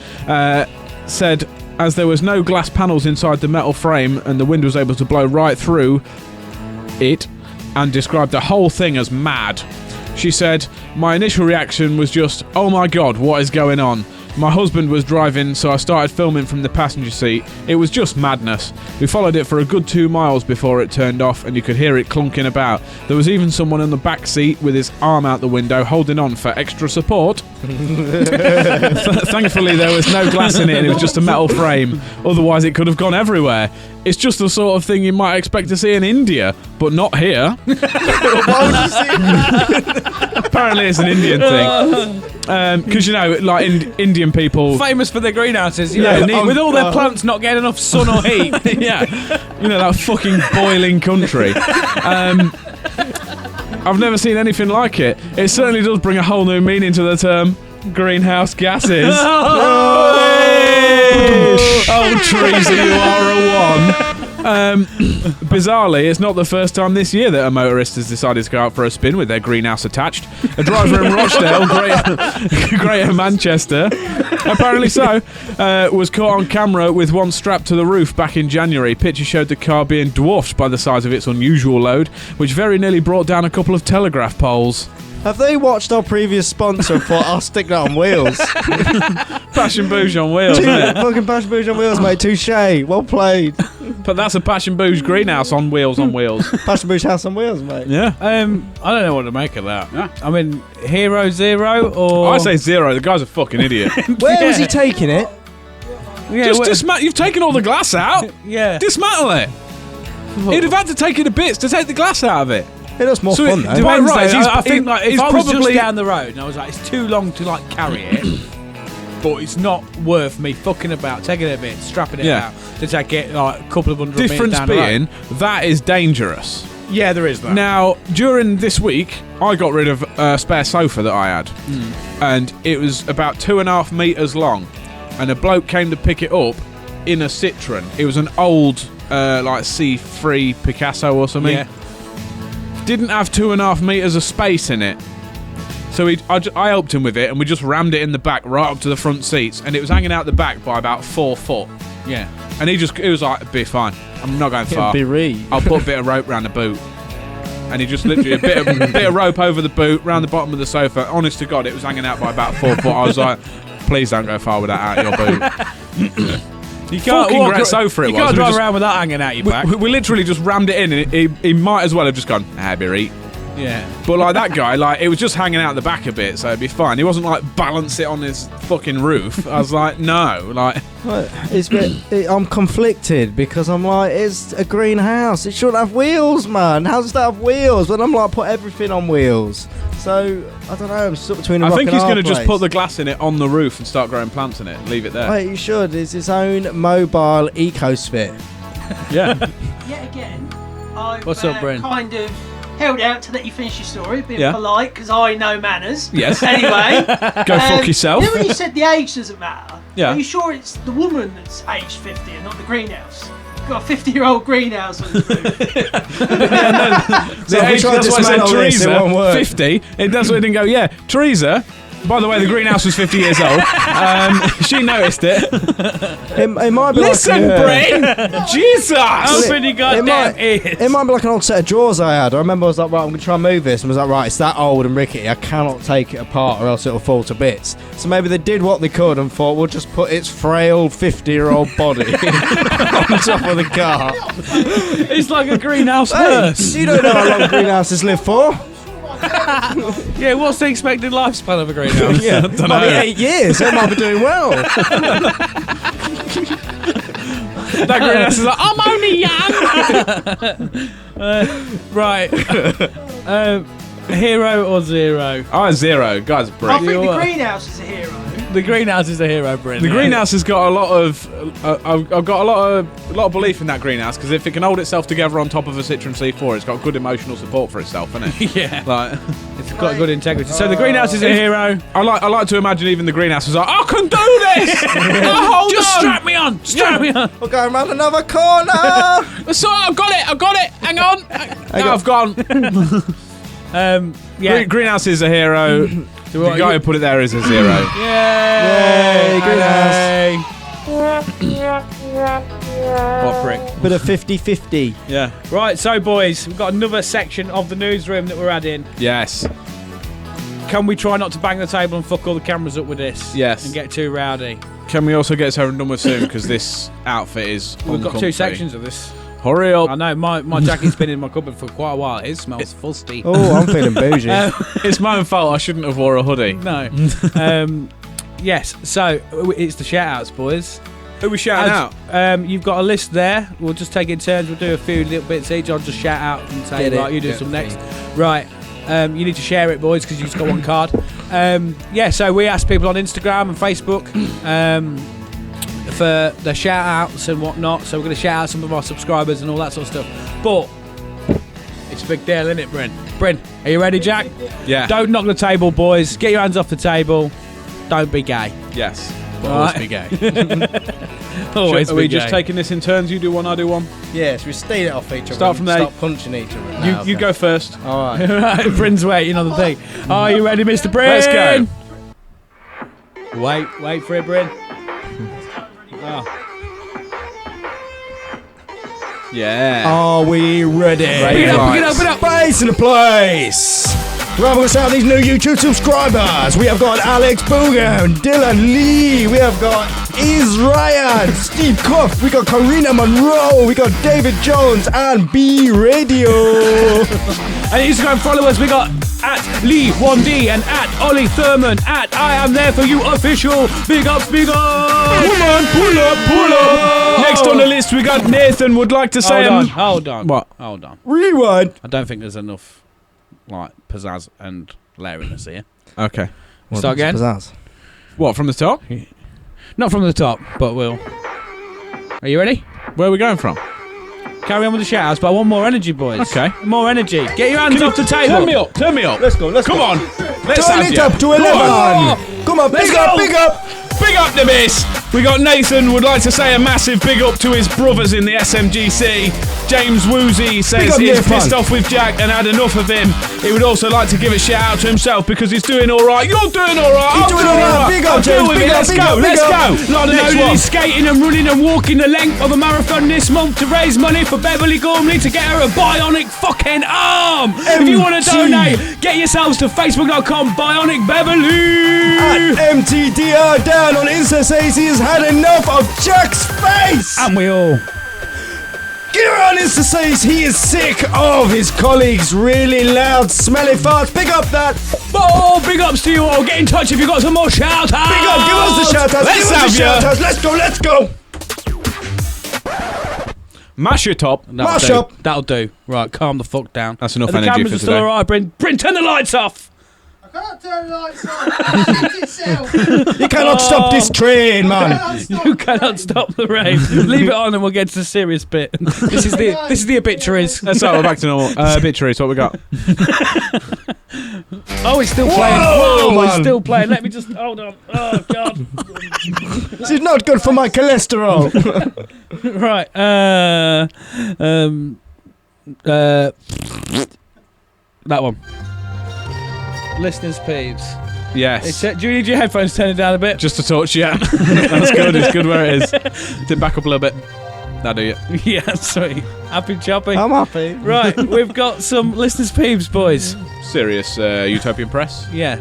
said as there was no glass panels inside the metal frame and the wind was able to blow right through it, and described the whole thing as mad. She said, "My initial reaction was just, oh my god, what is going on? My husband was driving, so I started filming from the passenger seat. It was just madness. We followed it for a good 2 miles before it turned off, and you could hear it clunking about. There was even someone in the back seat with his arm out the window holding on for extra support." Thankfully, there was no glass in it, and it was just a metal frame. Otherwise, it could have gone everywhere. It's just the sort of thing you might expect to see in India, but not here. Apparently, it's an Indian thing. Because, you know, like Indian people...
Famous for their greenhouses, you know, with all their plants not getting enough sun or heat.
Yeah. You know, that fucking boiling country. I've never seen anything like it. It certainly does bring a whole new meaning to the term greenhouse gases. Oh, Teresa, you are a one. Bizarrely, it's not the first time this year that a motorist has decided to go out for a spin with their greenhouse attached. A driver in Rochdale, Greater Manchester, apparently so, was caught on camera with one strapped to the roof back in January. Pictures showed the car being dwarfed by the size of its unusual load, which very nearly brought down a couple of telegraph poles.
Have they watched our previous sponsor and thought, I'll stick that on wheels?
Passion Bouge on wheels, isn't it?
Fucking Passion Bouge on wheels, mate. Touche. Well played.
But that's a Passion Bouge greenhouse on wheels on wheels.
Passion Bouge house on wheels, mate.
Yeah.
I don't know what to make of that. Yeah. I mean, hero zero or...
I say zero. The guy's a fucking idiot.
Where was he taking it?
Yeah,
Just dismantle. You've taken all the glass out.
Yeah.
Dismantle it. He'd have had to take it to bits to take the glass out of it.
It was more fun, though.
Depends,
right,
though. I think like, if
he's
I was
probably
just down the road and I was like, it's too long to like carry it, but it's not worth me fucking about, taking it a bit, strapping it out to take it like a couple of hundred meters
Difference
down the road.
being, that is dangerous.
Yeah, there is that.
Now, during this week, I got rid of a spare sofa that I had, and it was about 2.5 meters long, and a bloke came to pick it up in a Citroen. It was an old, like C3 Picasso or something.
Yeah.
Didn't have 2.5 meters of space in it. So I helped him with it, and we just rammed it in the back right up to the front seats, and it was hanging out the back by about 4 foot.
Yeah.
And he was like, "Be fine. I'm not going far. I'll put a bit of rope around the boot." And he just literally a bit of rope over the boot, round the bottom of the sofa. Honest to God, it was hanging out by about 4 foot. I was like, "Please don't go far with that out of your boot."
You can't
fucking great sofa it
you
was.
can't
We
drive
just-
around with that hanging out your back.
We literally just rammed it in, and he might as well have just gone, "Be right."
Yeah.
But like that guy, like it was just hanging out the back a bit, so it'd be fine. He wasn't like balance it on his fucking roof. I was like, no, like
I'm conflicted because I'm like, it's a greenhouse. It shouldn't have wheels, man. How does that have wheels? But I'm like, put everything on wheels. So I don't know. I'm stuck between a rock and a
I think he's
hard
going to just
place.
put the glass in it on the roof and start growing plants in it. Leave it there.
Wait, you should. It's its own mobile ecosphere.
Yeah.
Yet again, I've
What's up, Bryn?
kind of held out to let you finish your story, being
Yeah.
polite, because I know manners.
Yes.
Anyway.
Go fuck yourself.
You know when you said the age doesn't matter?
Yeah.
Are you sure it's the woman that's aged 50 and not the greenhouse? You've got a 50-year-old greenhouse on the roof.
So if we tried
That's
to
why I said
dismantle this, it won't
Teresa,
work.
50. That's why it didn't go, yeah, Teresa. By the way, the greenhouse was 50 years old. She noticed it.
It might be
Listen,
like
Bryn! Jesus!
Open your goddamn ears.
it might be like an old set of drawers I had. I remember I was like, right, I'm going to try and move this. And I was like, right, it's that old and rickety. I cannot take it apart or else it'll fall to bits. So maybe they did what they could and thought, we'll just put its frail 50-year-old body on top of the car.
It's like a greenhouse
Hey,
hearse.
you don't know how long greenhouses live for.
Yeah, what's the expected lifespan of a greenhouse?
Yeah, might be 8 years. They might be doing well.
That greenhouse is like, I'm only young!
Right. Hero or zero?
Oh, zero. Guys,
I
Bryn.
think
You
the
are-
greenhouse is a hero.
The greenhouse is a hero, Bryn.
The greenhouse has got a lot of. I've got a lot of belief in that greenhouse because if it can hold itself together on top of a Citroen C4, it's got good emotional support for itself, hasn't it?
Yeah.
Like,
It's got good integrity. So the greenhouse is a hero.
I like to imagine even the greenhouse was like, I can do this. Hold
Just
on.
strap me on. Strap me on.
We're going around another corner.
So I've got it. Hang on. I've gone.
Yeah.
Greenhouse is a hero. The guy who put it there is a zero.
Yay!
greenhouse.
What prick?
Bit of 50-50.
Yeah.
Right, so boys, we've got another section of the newsroom that we're adding.
Yes.
Can we try not to bang the table and fuck all the cameras up with this?
Yes.
And get too rowdy?
Can we also get this over and done with soon because this outfit is
We've got
uncomfy.
2 sections of this.
Hurry up.
I know, my jacket's been in my cupboard for quite a while. It smells fusty.
Oh, I'm feeling bougie.
It's my own fault. I shouldn't have wore a hoodie.
No. Yes, so it's the shout-outs, boys.
Who we shouting out?
You've got a list there. We'll just take it in turns. We'll do a few little bits each. I'll just shout out and say,
Get it.
right, you do
Get
some
it.
next. Right. You need to share it, boys, because you've just got one card. Yeah, so we asked people on Instagram and Facebook for the shout-outs and whatnot. So we're going to shout out some of our subscribers and all that sort of stuff. But it's a big deal, isn't it, Bryn? Bryn, are you ready, Jack?
Yeah.
Don't knock the table, boys. Get your hands off the table. Don't be gay.
Yes.
Always be gay. Always
Are
be
we
gay.
just taking this in turns? You do one, I do one.
Yes, we steal it off each other.
Start from
and
there.
Stop punching each other.
You go first.
All right.
Right, Bryn's waiting on the thing. Are you ready, Mr. Bryn?
Let's go.
Wait for it, Bryn. Oh.
Yeah.
Are we ready?
Right.
Pick it up.
Place in the place. Right, we're going to start these new YouTube subscribers. We have got Alex Bogan, Dylan Lee. We have got Ryan, Steve Cuff. We got Karina Monroe. We got David Jones and B Radio.
And Instagram followers, we got at Lee1D and at Ollie Thurman at I Am There For You Official. Big up, big up.
Come on, pull up. Next on the list, we got Nathan would like to say.
Hold on.
What?
Hold on.
Rewind.
I don't think there's enough like pizzazz and hilarious here.
Okay.
Start again.
Pizzazz.
What, from the top?
Not from the top, but we'll. Are you ready?
Where are we going from?
Carry on with the shout-outs, but I want more energy, boys.
Okay.
More energy. Get your hands off the table.
Turn me up.
Let's go.
Come on. Let's
Turn
have
it
ya.
up to 11. Come on,
Let's
big up,
go.
big up.
Big up the miss. We got Nathan would like to say a massive big up to his brothers in the SMGC. James Woozy says
up,
he's
Nathan.
pissed off with Jack and had enough of him. He would also like to give a shout out to himself because he's doing all right. You're doing all right.
You're doing all right. Big up,
I'll deal
James.
with
Big
it.
up,
Let's
big
go.
up, big
Let's
up.
go.
Lot of
Next
noting
one.
is skating and running and walking the length of a marathon this month to raise money for Beverly Gormley to get her a bionic fucking arm. If you want to donate, get yourselves to facebook.com Bionic Beverly.
At MTDR down on Insta says he has had enough of Jack's face.
And we all.
Get her on Annoyances says he is sick of his colleagues' really loud, smelly farts. Pick up that.
Oh, big ups to you all. Get in touch if you've got some more shout-outs.
Big up. Give us the shout-outs.
Let's
Give us the
have ya.
shout-outs. Let's go.
Mash your top.
Mash up.
That'll do. Right, calm the fuck down.
That's enough
The
energy
cameras
for
are still
today.
alright, Bryn, turn the lights off.
I can't turn the lights on. It itself.
You cannot stop this train, man.
You cannot stop the rain. Leave it on and we'll get to the serious bit. This is the obituaries.
That's right, we're back to normal. Obituaries, what we got?
Oh, it's still playing.
Whoa,
Whoa, it's
man.
still playing. Let me just hold on. Oh God.
This is not good for my cholesterol.
Right. That one. Listeners' peeves.
Yes.
Do you need your headphones turning down a bit?
Just a touch, yeah. That's good, it's good where it is. Dip back up a little bit. That'll do you.
Yeah, sweet. Happy chopping.
I'm happy.
Right, we've got some listeners' peeves, boys.
Serious Utopian press.
Yeah.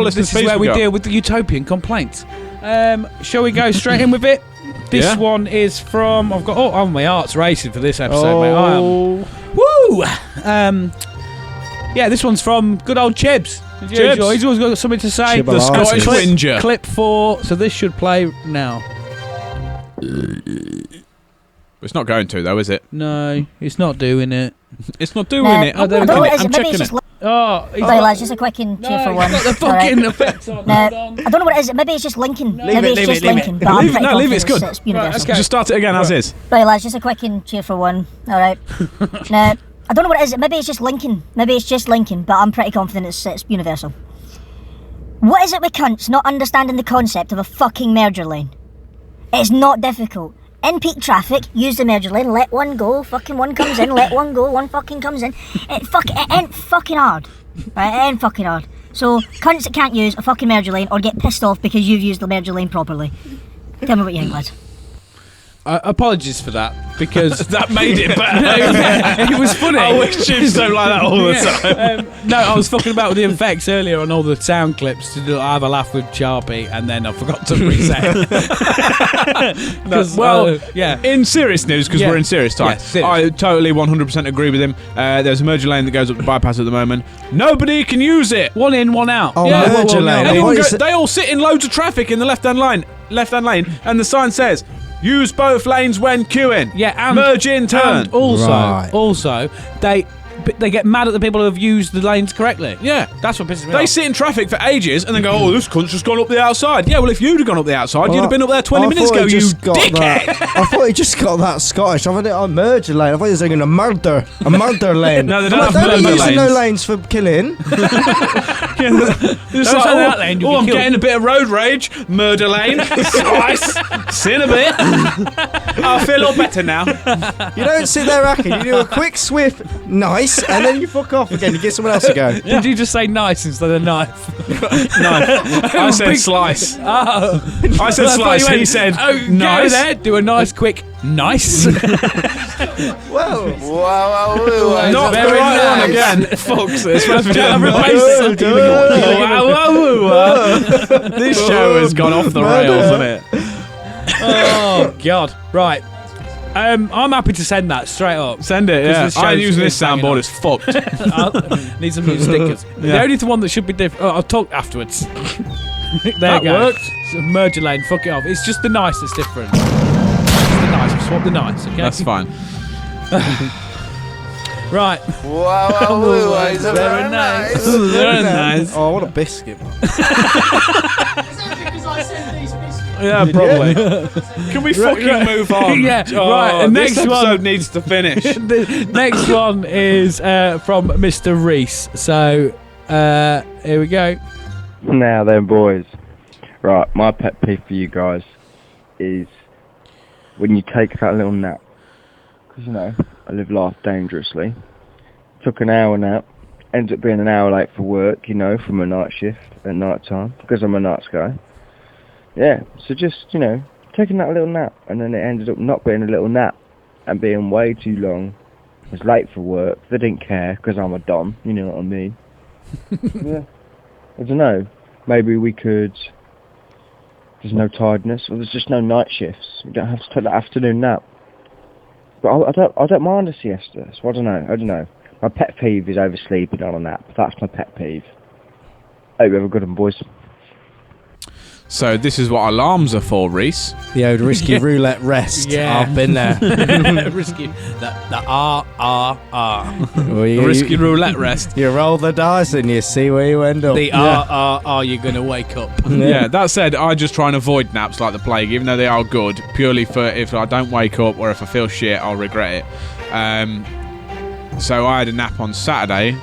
listeners'
This is
peeves
where
we
we
got?
deal with the utopian complaints. Shall we go straight in with it? This
Yeah.
one is from. I've got. Oh, my heart's racing for this episode, mate. I am. Woo! Yeah, this one's from good old Chibs.
Chibs.
He's always got something to say.
The
Scottish
clip,
Whinger.
Clip 4. So this should play now.
It's not going to, though, is it?
No, it's not doing it.
It's not doing
No,
it.
I
I'm
don't know what it is.
I'm
Maybe
checking
it's just.
it.
Oh, he's
Sorry,
got-
lads, just a quick and cheer for
no,
one.
he's got the
Alright.
fucking effects on.
No,
Hold on.
I don't know what it is. Maybe it's just linking. Maybe it's
leave
just
it, leave
linking.
it.
But I'm
Leave it,
pretty
no, leave it, it's
confident
good.
it's universal.
let's go.
Just start it again as is.
Right, lads, just a quick and cheer for one. Alright. No, I don't know what it is. Maybe it's just linking. Maybe it's just linking, but I'm pretty confident it's universal. What is it with cunts not understanding the concept of a fucking merger lane? It's not difficult. In peak traffic, use the merger lane, let one go, fucking one comes in, let one go, one fucking comes in. It ain't fucking hard. Right, it ain't fucking hard. So, cunts that can't use a fucking merger lane or get pissed off because you've used the merger lane properly. Tell me what you think, lads.
Apologies for that, because
That made it better.
it was funny.
I wish Chibs don't like that all the time.
No, I was fucking about with the effects earlier on all the sound clips to have a laugh with Sharpie, and then I forgot to reset. 'Cause, yeah.
In serious news, because
Yeah.
we're in serious time,
Yeah, serious.
I totally 100% agree with him. There's a merger lane that goes up the bypass at the moment. Nobody can use it.
One in, one out.
Oh,
Yeah,
merger lane.
Anyone
What
go,
is it?
they all sit in loads of traffic in the left-hand lane, and the sign says, use both lanes when queuing.
Yeah, and
merge in turn.
And also,
Right.
they get mad at the people who have used the lanes correctly.
Yeah.
That's what pisses me
They
off.
sit in traffic for ages and then go, oh, this cunt's just gone up the outside. Yeah, well, if you'd have gone up the outside, you'd have been up there 20 minutes ago, you dickhead.
I thought he just got that Scottish. I thought it on merger lane. I thought he was saying a murder lane.
No, they don't
I'm
have
like,
merger
using no
lanes.
lanes for killing.
It's
Don't
like,
say that lane, you'll
I'm
get killed.
getting a bit of road rage. Murder lane. Slice. Sin a bit. I feel a lot better now.
You don't sit there hacking. You do a quick, swift, nice, and then you fuck off again. You give someone else a go.
Did you just say nice instead of knife?
I said
Big-
slice.
Oh.
I said
I thought
slice.
you went,
He said
oh,
nice.
Go there, do a nice, quick, nice.
Well,
Wow,
Not the
Very
right one
nice.
again. Fuck's this. Let's do
I've
it.
replaced
This show has gone off the rails, hasn't it?
Oh, God. Right. I'm happy to send that straight up.
Send it,
'Cause
yeah.
this
I'm
show's-
using this
it's hanging
soundboard,
on.
it's fucked.
I'll need some new stickers. The
Yeah.
only one that should be different. I'll talk afterwards. There
That
you go.
worked.
It's a merger lane. Fuck it off. It's just the nice that's different. It's the nice. Swap the nice. Okay.
That's fine.
Right.
wow, it's very nice.
Very nice.
oh, what a biscuit.
Is that because I sent these biscuits?
Yeah, probably. Can we fucking move on?
Yeah,
Oh,
right, and
this
next one-
episode needs to finish.
The next one is from Mr. Reese. So here we go.
Now then, boys. Right, my pet peeve for you guys is when you take that little nap. Because, you know, I live life dangerously. Took an hour nap. Ends up being an hour late for work, you know, from a night shift at night time. Because I'm a nights guy. Yeah, so just, you know, taking that little nap. And then it ended up not being a little nap. And being way too long. I was late for work. They didn't care because I'm a don. You know what I mean? Yeah. I don't know. Maybe we could... There's no tiredness, or there's just no night shifts. You don't have to take that afternoon nap. But I don't mind a siesta. So I don't know. My pet peeve is oversleeping on a nap. That's my pet peeve. Hope you have a good one, boys.
So this is what alarms are for, Reese.
The old risky roulette rest.
Yeah.
I've been there.
Risky. The R.
Well,
The risky roulette rest.
You roll the dice and you see where you end up.
The R. You're going to wake up.
Yeah, that said, I just try and avoid naps like the plague, even though they are good, purely for if I don't wake up or if I feel shit, I'll regret it. So I had a nap on Saturday.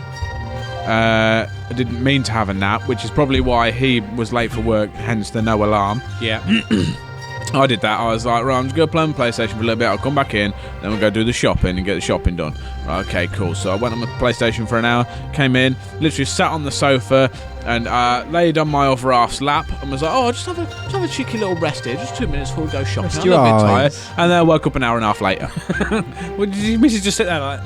I didn't mean to have a nap, which is probably why he was late for work, hence the no alarm.
Yeah.
I did that. I was like, right, I'm just going to play on PlayStation for a little bit. I'll come back in, then we'll go do the shopping and get the shopping done. Right, okay, cool. So I went on my PlayStation for an hour, came in, literally sat on the sofa and laid on my other half's lap and was like, oh, just have a cheeky little rest here, just 2 minutes before we go shopping.
Rest
I'm a
your
bit tired.
eyes.
And then I woke up an hour and a half later.
Well, did your missus just sit there like...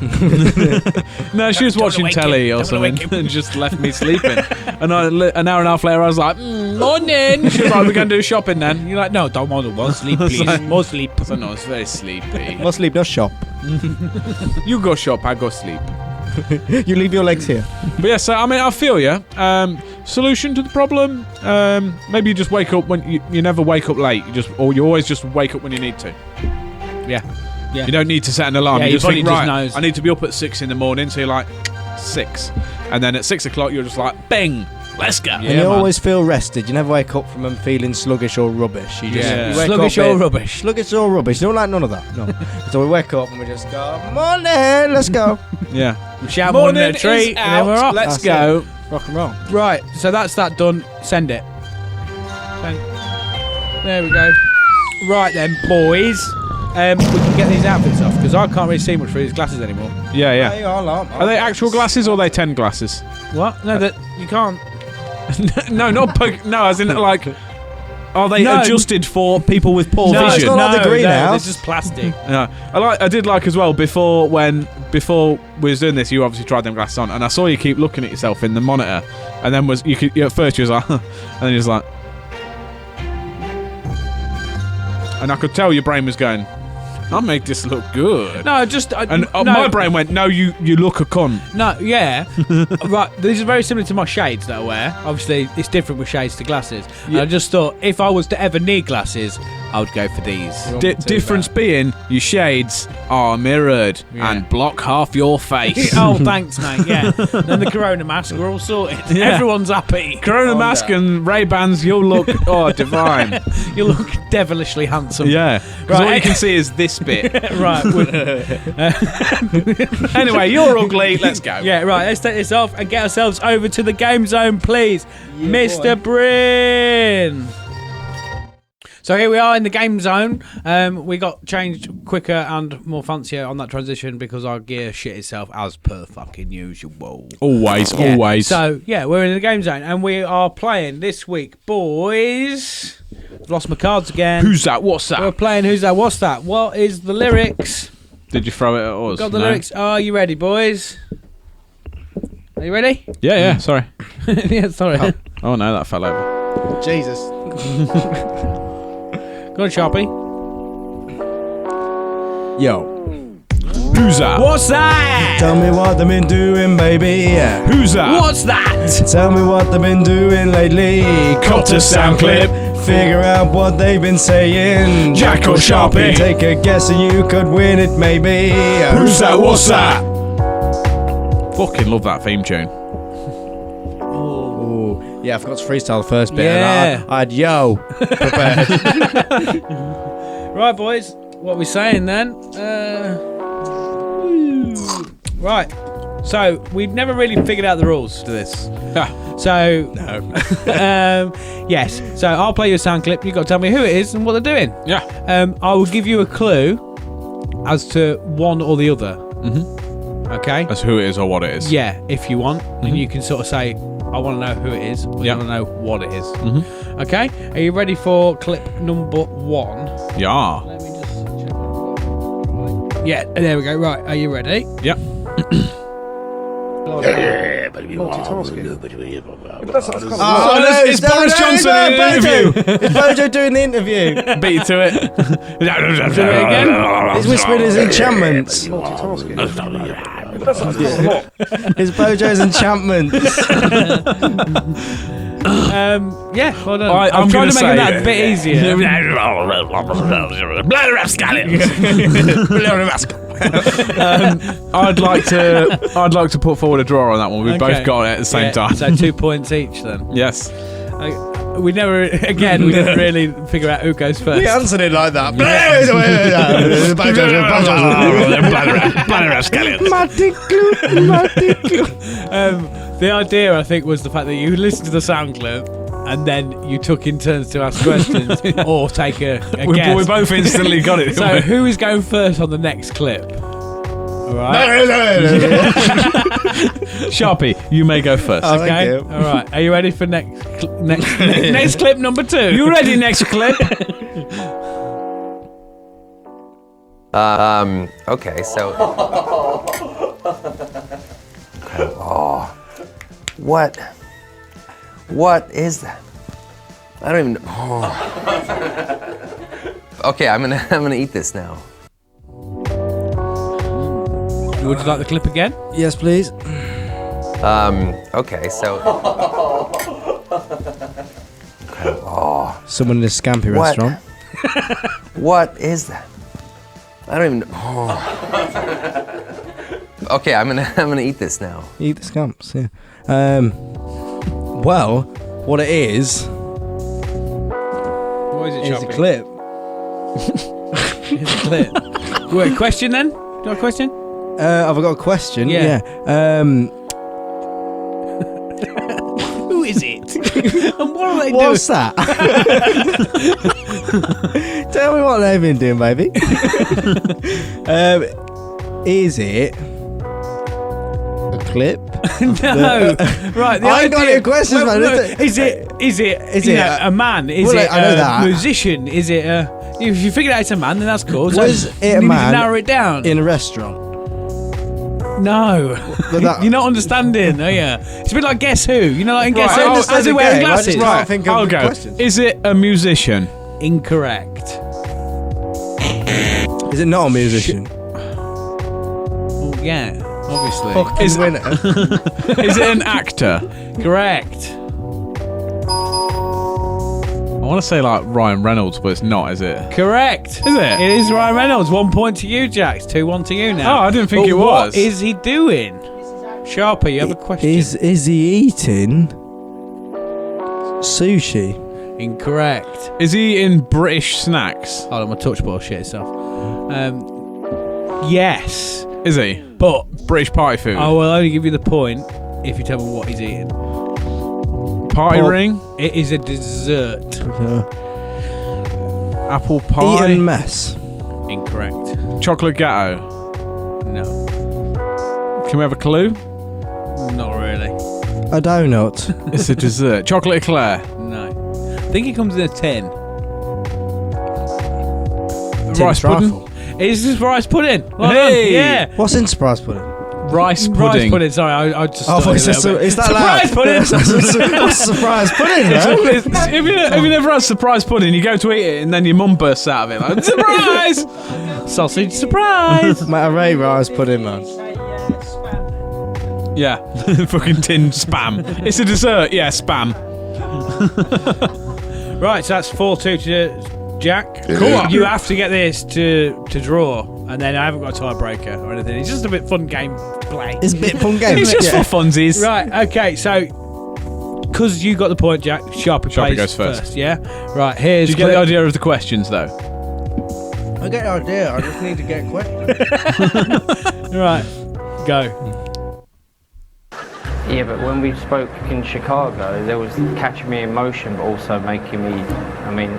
No, she was
Don't
watching
wanna wake
telly
him.
or
Don't wanna
something and just left me sleeping. And an hour and a half later, I was like, morning. She was like, we're going to do shopping then.
You're like, no, don't want to. More sleep, please. More sleep.
I said, no, it's very sleepy.
Must leave no shop.
You go shop, I go sleep.
You leave your legs here.
But yeah, so I mean, I feel you. Solution to the problem? Maybe you just wake up when you never wake up late. You always just wake up when you need to.
Yeah.
You don't need to set an alarm.
Yeah,
you
your
just think,
body just
right,
knows.
I need to be up at 6 in the morning. So you're like 6, and then at 6 o'clock you're just like, bang, let's go.
And you always feel rested. You never wake up from them feeling sluggish or rubbish. You just you wake
Sluggish
up
or rubbish.
Sluggish or rubbish. You don't like none of that. No. So we wake up and we just go, morning, let's go.
Yeah.
We shout morning at a treat,
is
and then we're
out.
off.
Let's
That's
go.
Rock and roll.
Right, so that's that done. Send it. There we go. Right then, boys. We can get these outfits off because I can't really see much through these glasses anymore.
Yeah, yeah.
There you are,
Are they actual glasses or are they 10 glasses?
What? No, that you can't.
No, not no, as in like, are they
No.
adjusted for people with poor
No,
vision?
it's not like the greenhouse.
It's just plastic.
Yeah, I did like as well before we was doing this. You obviously tried them glasses on, and I saw you keep looking at yourself in the monitor, and then at first you was like, and then you was like, and I could tell your brain was going, I'll make this look good.
No, just
And
no,
my brain went, no, you look a cunt.
No, yeah, right. These are very similar to my shades that I wear. Obviously, it's different with shades to glasses. And I just thought if I was to ever need glasses, I would go for these.
Difference being, your shades are mirrored and block half your face.
Oh, thanks, mate. Yeah. Then the Corona mask, we're all sorted.
Yeah.
Everyone's happy.
Corona mask and Ray-Bans, you'll look divine.
You look devilishly handsome.
Yeah, because all you can see is this bit.
Right.
Anyway, you're ugly. Let's go.
Yeah, right. Let's take this off and get ourselves over to the game zone, please. Mr. Bryn. So here we are in the game zone. We got changed quicker and more fancier on that transition because our gear shit itself as per fucking usual.
Always,
Yeah.
always.
So, yeah, we're in the game zone and we are playing this week, boys. I've lost my cards again.
Who's that? What's that?
We're playing Who's That? What's That? What is the lyrics?
Did you throw it at us?
Got the
No?
lyrics. Are you ready, boys? Are you ready?
Yeah, yeah. Sorry.
Yeah, sorry.
Oh no, that fell over.
Jesus.
Go on, Sharpie.
Yo.
Who's that?
What's that?
Tell me what they've been doing, baby.
Who's that?
What's that?
Tell me what they've been doing lately.
Cut a sound clip.
Figure out what they've been saying.
Jack or Sharpie?
Take a guess and you could win it, maybe.
Who's that? What's that? Fucking love that theme tune.
Ooh. Yeah, I forgot to freestyle the first bit.
Yeah.
And I had yo prepared.
Right, boys. What are we saying then? Right. So, we've never really figured out the rules to this. So, yes. So, I'll play you a sound clip. You've got to tell me who it is and what they're doing.
Yeah.
I will give you a clue as to one or the other.
Mm-hmm.
Okay?
That's who it is or what it is.
Yeah, if you want. And you can sort of say, I want to know who it is, or
Yeah.
I want to know what it is.
Mm-hmm.
Okay? Are you ready for clip number 1?
Yeah.
Let me just check. Yeah, there we go. Right, are you ready?
Yeah. multitasking.
Oh, no,
it's Boris Johnson in an interview.
It's Bojo doing the interview.
Beat you to it.
Do it again.
He's whispering his enchantments.
Multitasking.
It's Bojo's enchantments.
Yeah, well done.
I'm
trying to make
gonna
that a bit easier.
I'd like to put forward a draw on that one. We both got it at the same time.
So 2 points each then.
Yes.
We didn't really figure out who goes first.
We answered it like that.
The idea, I think, was the fact that you listened to the sound clip and then you took in turns to ask questions or take a guess.
We both instantly got it.
So who is going first on the next clip? All right.
Sharpie, you may go first.
Oh,
Okay.
thank you.
All right. Are you ready for next clip number 2?
You ready? Next clip.
Okay, so. Oh. What is that? I don't even know. Oh. Okay, I'm gonna eat this now.
Would you like the clip again?
Yes, please.
Okay, so. Oh.
Someone in a scampi
What?
restaurant.
What is that? I don't even know. Oh. Okay, I'm gonna eat this now.
Eat the scamps, yeah. Well, what it is
What is it,
is a
Sharpie?
clip.
It's a clip. Wait, question then? Do you have a question?
Have I got a question?
Yeah. Who is it? And what are they doing?
What's that? Tell me what they've been doing, baby. Is it a clip?
No. Right. The
I ain't got
idea-
any questions, man.
Is it a man? Is
Well,
it
I know
a
that.
musician? Is it a... If you figure out it's a man, then that's cool. So
Was it a
you need to
man
narrow it down.
in a restaurant?
No.
But that-
You're not understanding, are you? It's a bit like Guess Who. You know, like in Guess
Right, I
Who,
understand
as they're
the
wearing
game, I just
glasses.
can't think of
I'll
the
go.
questions.
Is it a musician?
Incorrect.
Is it not a musician?
Well, yeah, obviously.
Fucking winner.
Is it an actor?
Correct.
I want to say like Ryan Reynolds, but it's not, is it?
Correct.
Is it?
It is Ryan Reynolds. 1 point to you, Jax. 2-1 to you now.
Oh, I didn't think
But
it
what
was.
is he doing? Sharpie, you have a question.
Is he eating sushi?
Incorrect.
Is he in British snacks?
Hold on, my touch ball shit itself. Yes,
Is he?
but
British party food?
I will only give you the point if you tell me what he's eating.
Party
Bob.
ring?
It is a dessert.
Apple pie?
Eating mess.
Incorrect.
Chocolate gatto?
No,
Can we have a clue?
not really.
A donut.
It's a dessert. Chocolate eclair?
No. I think it comes in a tin.
Rice pudding?
It's just rice pudding. Well
Hey!
done. Yeah.
What's in surprise pudding?
Rice pudding.
Rice pudding. Sorry, I just.
Oh,
stuttered
it's
a little bit.
is that
Surprise pudding.
What's surprise pudding, man?
If you never had surprise pudding, you go to eat it and then your mum bursts out of it like, surprise!
Sausage surprise.
Mate, I rate rice pudding, man.
Yeah, fucking tin spam. It's a dessert, yeah, spam.
Right, so that's 4-2 to Jack.
Cool.
You have to get this to draw, and then I haven't got a tiebreaker or anything. It's just a bit fun game to play.
It's a bit fun game.
It's just for funsies.
Right, okay, so because you got the point, Jack, Sharpie plays
goes first.
yeah? Right, here's...
Did you get the idea of the questions, though?
I get the idea. I just need to get questions.
Right, go.
Yeah, but when we spoke in Chicago, there was catching me in motion, but also making me, I mean,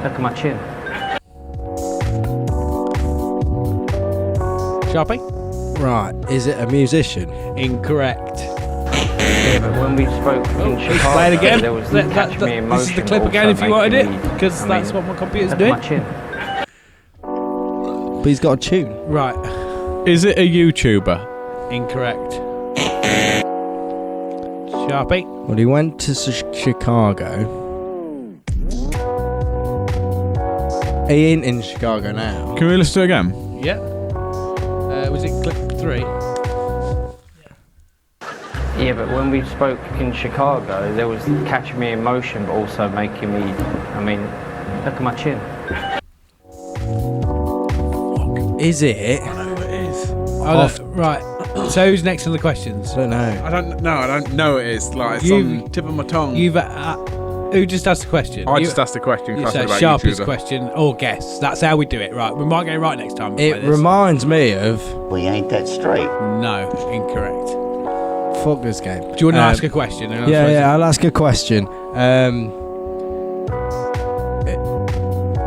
look at my chin.
Sharpie?
Right, is it a musician?
Incorrect.
Yeah, but when we spoke in Chicago,
Play it again.
there was catching me in motion.
This is the clip
but
again
also
if you wanted it,
making me,
because
I
that's
mean,
what my computer's
look
doing.
at my chin.
But he's got a tune.
Right,
Is it a YouTuber?
incorrect. Sharpie.
Well, he went to Chicago. He ain't in Chicago now.
Can we listen to it again?
Yeah. Was it clip 3?
Yeah, but when we spoke in Chicago, there was catching me in motion, but also making me, I mean, look at my chin.
Is it?
I know it is.
Right. So who's next on the questions?
I don't know.
I don't know it is. Like, it's on the tip of my tongue.
Who just asked the question?
I just asked the question.
You said
about
Sharpie's
YouTuber.
question or guess. That's how we do it, right? We might get it right next time.
It reminds me of...
We ain't that straight.
No, incorrect.
Fuck this game.
Do you want to ask a question?
Yeah, I'll ask a question.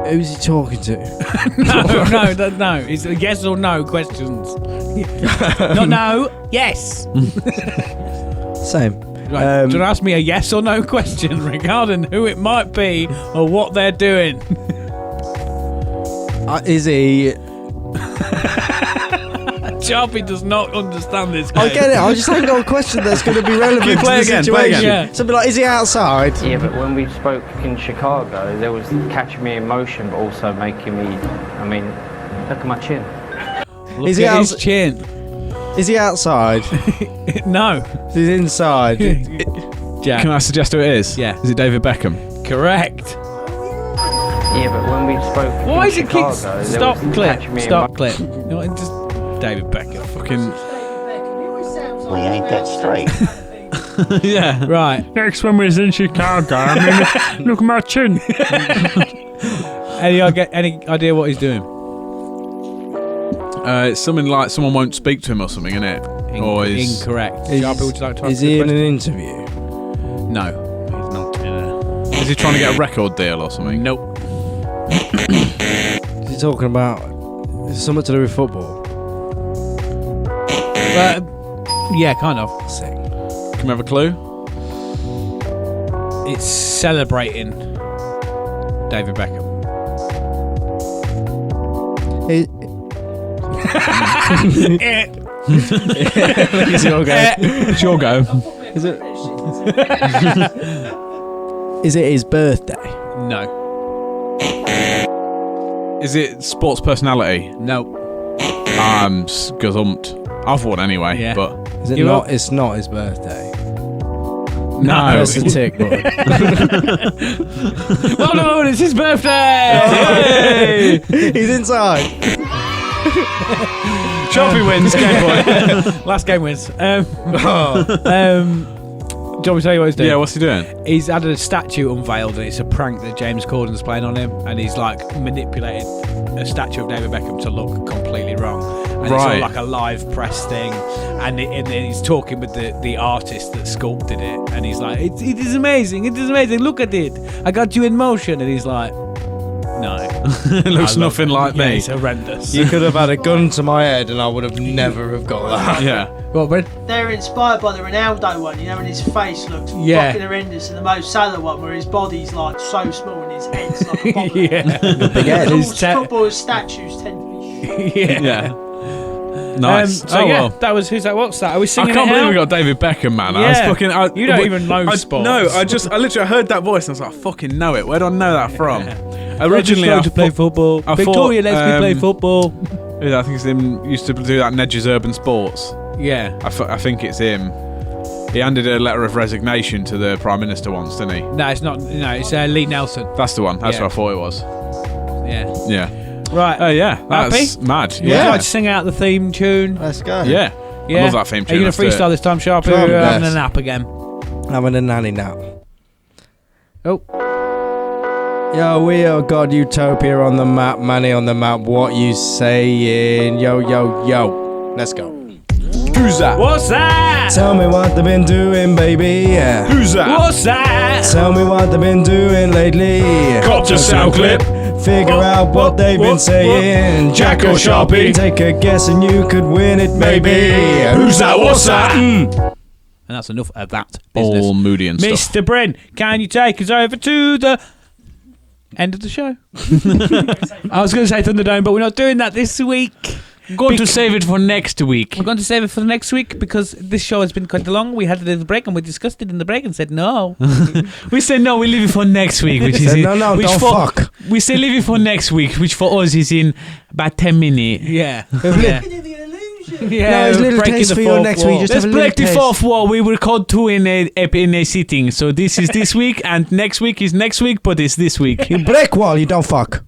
Who's he talking to?
No. It's a yes or no questions. Not no, yes.
Same.
Right. Do you want to ask me a yes or no question regarding who it might be or what they're doing?
Is he...
Sharpie does not understand this game.
I get it. I just ain't got a question that's going to be relevant to the situation.
Yeah.
Something like, is he outside?
Yeah, but when we spoke in Chicago, there was catching me in motion, but also making me, I mean, look at my chin.
Look at his chin.
Is he outside?
No.
He's inside.
Jack.
Can I suggest who it is?
Yeah.
Is it David Beckham?
Correct.
Yeah, but when we spoke
Why
in
is it
Chicago,
kids?
there
Stop
was
clip.
catching me in
Stop
motion.
clip. You know what, just David Beckham.
Fucking...
We ain't that straight.
yeah.
Right.
Next one was in Chicago. I mean, look at my chin.
Any idea what he's doing?
It's something like someone won't speak to him or something, isn't it?
Incorrect. Sharpie, would you like to
Is
answer
he
the
in an
question?
interview?
No, he's not in a...
Is he trying to get a record deal or something?
Nope.
Is he talking about something to do with football?
Yeah, kind of.
Sick.
Can we have a clue?
It's celebrating David Beckham.
It's your go.
It's your go.
Is it his birthday?
No.
Is it sports personality?
No.
Gazumped. I've won anyway,
Yeah.
but...
Is it
You
not?
up?
It's not his birthday.
No.
That's a tick, boy.
Well done, it's his birthday!
Hey! He's inside.
Sharpie wins, game point.
Last game wins. Do you want me to tell you what he's doing?
Yeah, what's he doing?
He's had a statue unveiled, and it's a prank that James Corden's playing on him, and he's like manipulated a statue of David Beckham to look completely wrong. And it's all like a live press thing, and then he's talking with the artist that sculpted it, and he's like, it is amazing, look at it, I got you in motion, and he's like, no.
It looks nothing like me.
It's horrendous.
You could have had a gun to my head and I would have never have got that.
Yeah.
What, Ben?
They're inspired by the Ronaldo one, you know, when his face looks
Yeah.
fucking horrendous, and the Mo Salah one where his body's like so small and his head's like a bottle.
Yeah.
Big head.
All
His te-
footballers' statues tend to be shit.
Yeah.
Yeah. Nice.
So that was who's that? What's that? Are we
I
singing
can't
it
believe
out?
we got David Beckham, man.
Yeah. You don't
I
even know sports.
No, I literally heard that voice and I was like, I fucking know it. Where do I know that from? Originally, I
to play football.
I
Victoria
thought,
lets me play football.
I think it's him. Used to do that Nedge's Urban Sports.
Yeah.
I think it's him. He handed a letter of resignation to the Prime Minister once, didn't he?
No, it's not. No, it's Lee Nelson.
That's the one. That's
Yeah.
what I thought it was.
Yeah.
Yeah.
Right.
Oh yeah. That's mad.
Would you like to sing out the theme tune?
Let's go.
Yeah.
Yeah.
I love that theme tune.
Are you going to freestyle this time, Sharpie?
Drum
Or having a
best.
nap again?
I'm in a nanny now.
Oh.
Yo, we have got Utopia on the map, Manny on the map. What you saying? Yo, yo, yo. Let's go.
Who's that?
What's that?
Tell me what they've been doing, baby. Yeah.
Who's that?
What's that?
Tell me what they've been doing lately.
Got your sound clip.
Figure out what they've been saying.
Jack or Sharpie?
Take a guess and you could win it, maybe.
Who's that? What's that?
And that's enough of that business.
All moody and stuff.
Mr. Bryn, can you take us over to the end of the show? I was going to say Thunderdome, but we're not doing that this week.
going to save it for next week.
We're going to save it for the next week because this show has been quite long. We had a little break and we discussed it in the break and said no.
We said no, we leave it for next week, which is
no,
which
don't fuck.
We say leave it for next week, which for us is in about 10 minutes.
Yeah.
The illusion.
Yeah,
it's little
breaking
taste
the
for your
fourth
next
wall.
week. Just
Let's
have a little
break the
taste.
fourth wall. We record 2 in a sitting. So this is this week, and next week is next week, but it's this week.
You break wall, you don't fuck.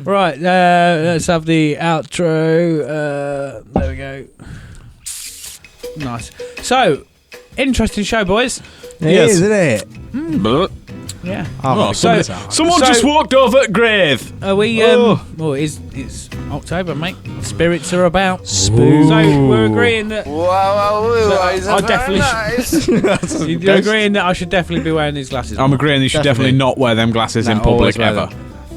Right, let's have the outro. There we go. Nice. So, interesting show, boys.
It is, isn't it?
Yeah.
Oh,
Someone just walked over at grave.
Are we? Well, it's October, mate. Spirits are about.
Spooky.
So we're agreeing that.
I
definitely. You're agreeing that I should definitely be wearing these glasses.
I'm agreeing you should definitely not wear them glasses in
always
public
wear
ever.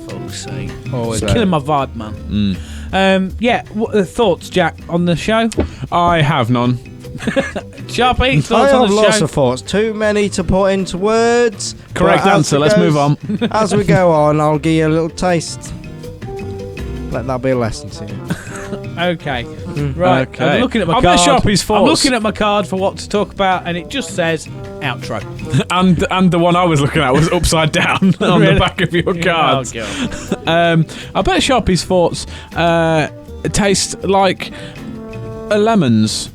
Fuck's sake.
Always
It's killing my vibe, man. Yeah. What are the thoughts, Jack, on the show?
I have none.
Sharpie,
I
thoughts on
have
the
lots
show?
of thoughts. Too many to put into words.
Correct
But as
answer.
it
Let's move
goes-
on.
As we go on, I'll give you a little taste. Let that be a lesson to you.
Okay. Right.
Okay.
I'm looking at my
I
card.
bet Sharpie's
I'm
thoughts.
looking at my card for what to talk about, and it just says outro.
And the one I was looking at was upside down on
Really?
the back of your cards.
Oh, God.
I bet Sharpie's thoughts taste like lemons.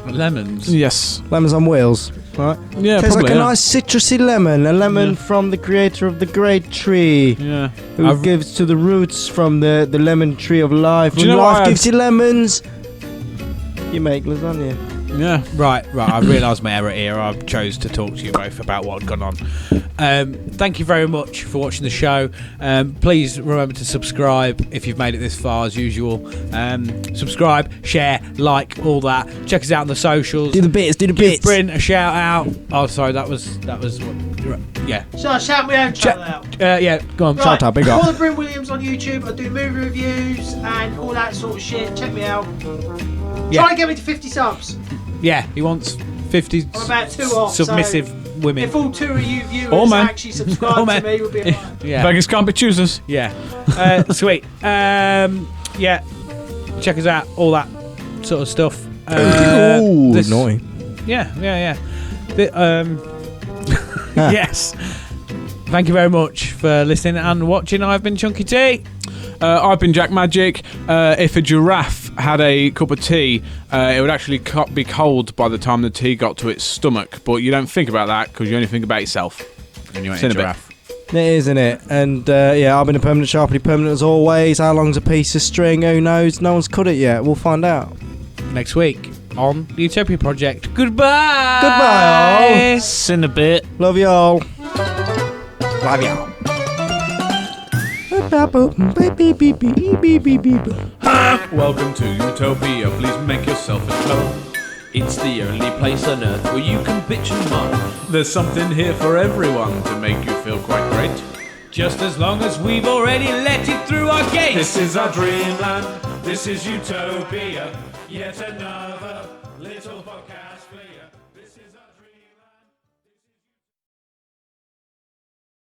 Lemons.
Yes.
Lemons on wheels, right?
Yeah,
Tastes
probably.
like a nice citrusy lemon. A lemon from the creator of the great tree.
Yeah.
Who gives to the roots from the lemon tree of life.
Do you
When
know what
life
I
gives you lemons, you make lasagna.
Yeah.
Right. I realised my error here. I chose to talk to you both about what had gone on. Thank you very much for watching the show. Please remember to subscribe if you've made it this far, as usual. Subscribe, share, like, all that. Check us out on the socials.
Do the bits.
Give Bryn a shout out. Oh, sorry, that was what, yeah.
So I shout my own channel out.
Yeah, go on.
Right,
Shout out, big up.
Call the Bryn Williams on YouTube. I do movie reviews and all that sort of shit. Check me out.
Yeah.
Try and get me to 50 subs.
Yeah, he wants 50
I'm about 2 off.
submissive
so
women.
if all 2 of you viewers
Oh, man.
actually subscribe
Oh, man.
to me, we'll be alright.
Yeah.
Beggars can't be choosers.
Yeah. Sweet. Yeah. Check us out. All that sort of stuff.
Ooh,
this-
annoying.
Yeah. Yes. Thank you very much for listening and watching. I've been Chunky T.
I've been Jack Magic. If a giraffe had a cup of tea, it would actually be cold by the time the tea got to its stomach. But you don't think about that because you only think about yourself.
And you ain't
See
a
you in a bit.
giraffe.
It is, isn't it? And yeah, I've been a permanent Sharpie, permanent as always. How long's a piece of string? Who knows? No one's cut it yet. We'll find out.
Next week on the Utopia Project. Goodbye.
Goodbye, all.
See you in a bit.
Love y'all. Love y'all.
Welcome to Utopia, please make yourself at home. It's the only place on earth where you can bitch and moan. There's something here for everyone to make you feel quite great.
Just as long as we've already let it through our gates.
This is our dreamland, this is Utopia, yet another little podcast.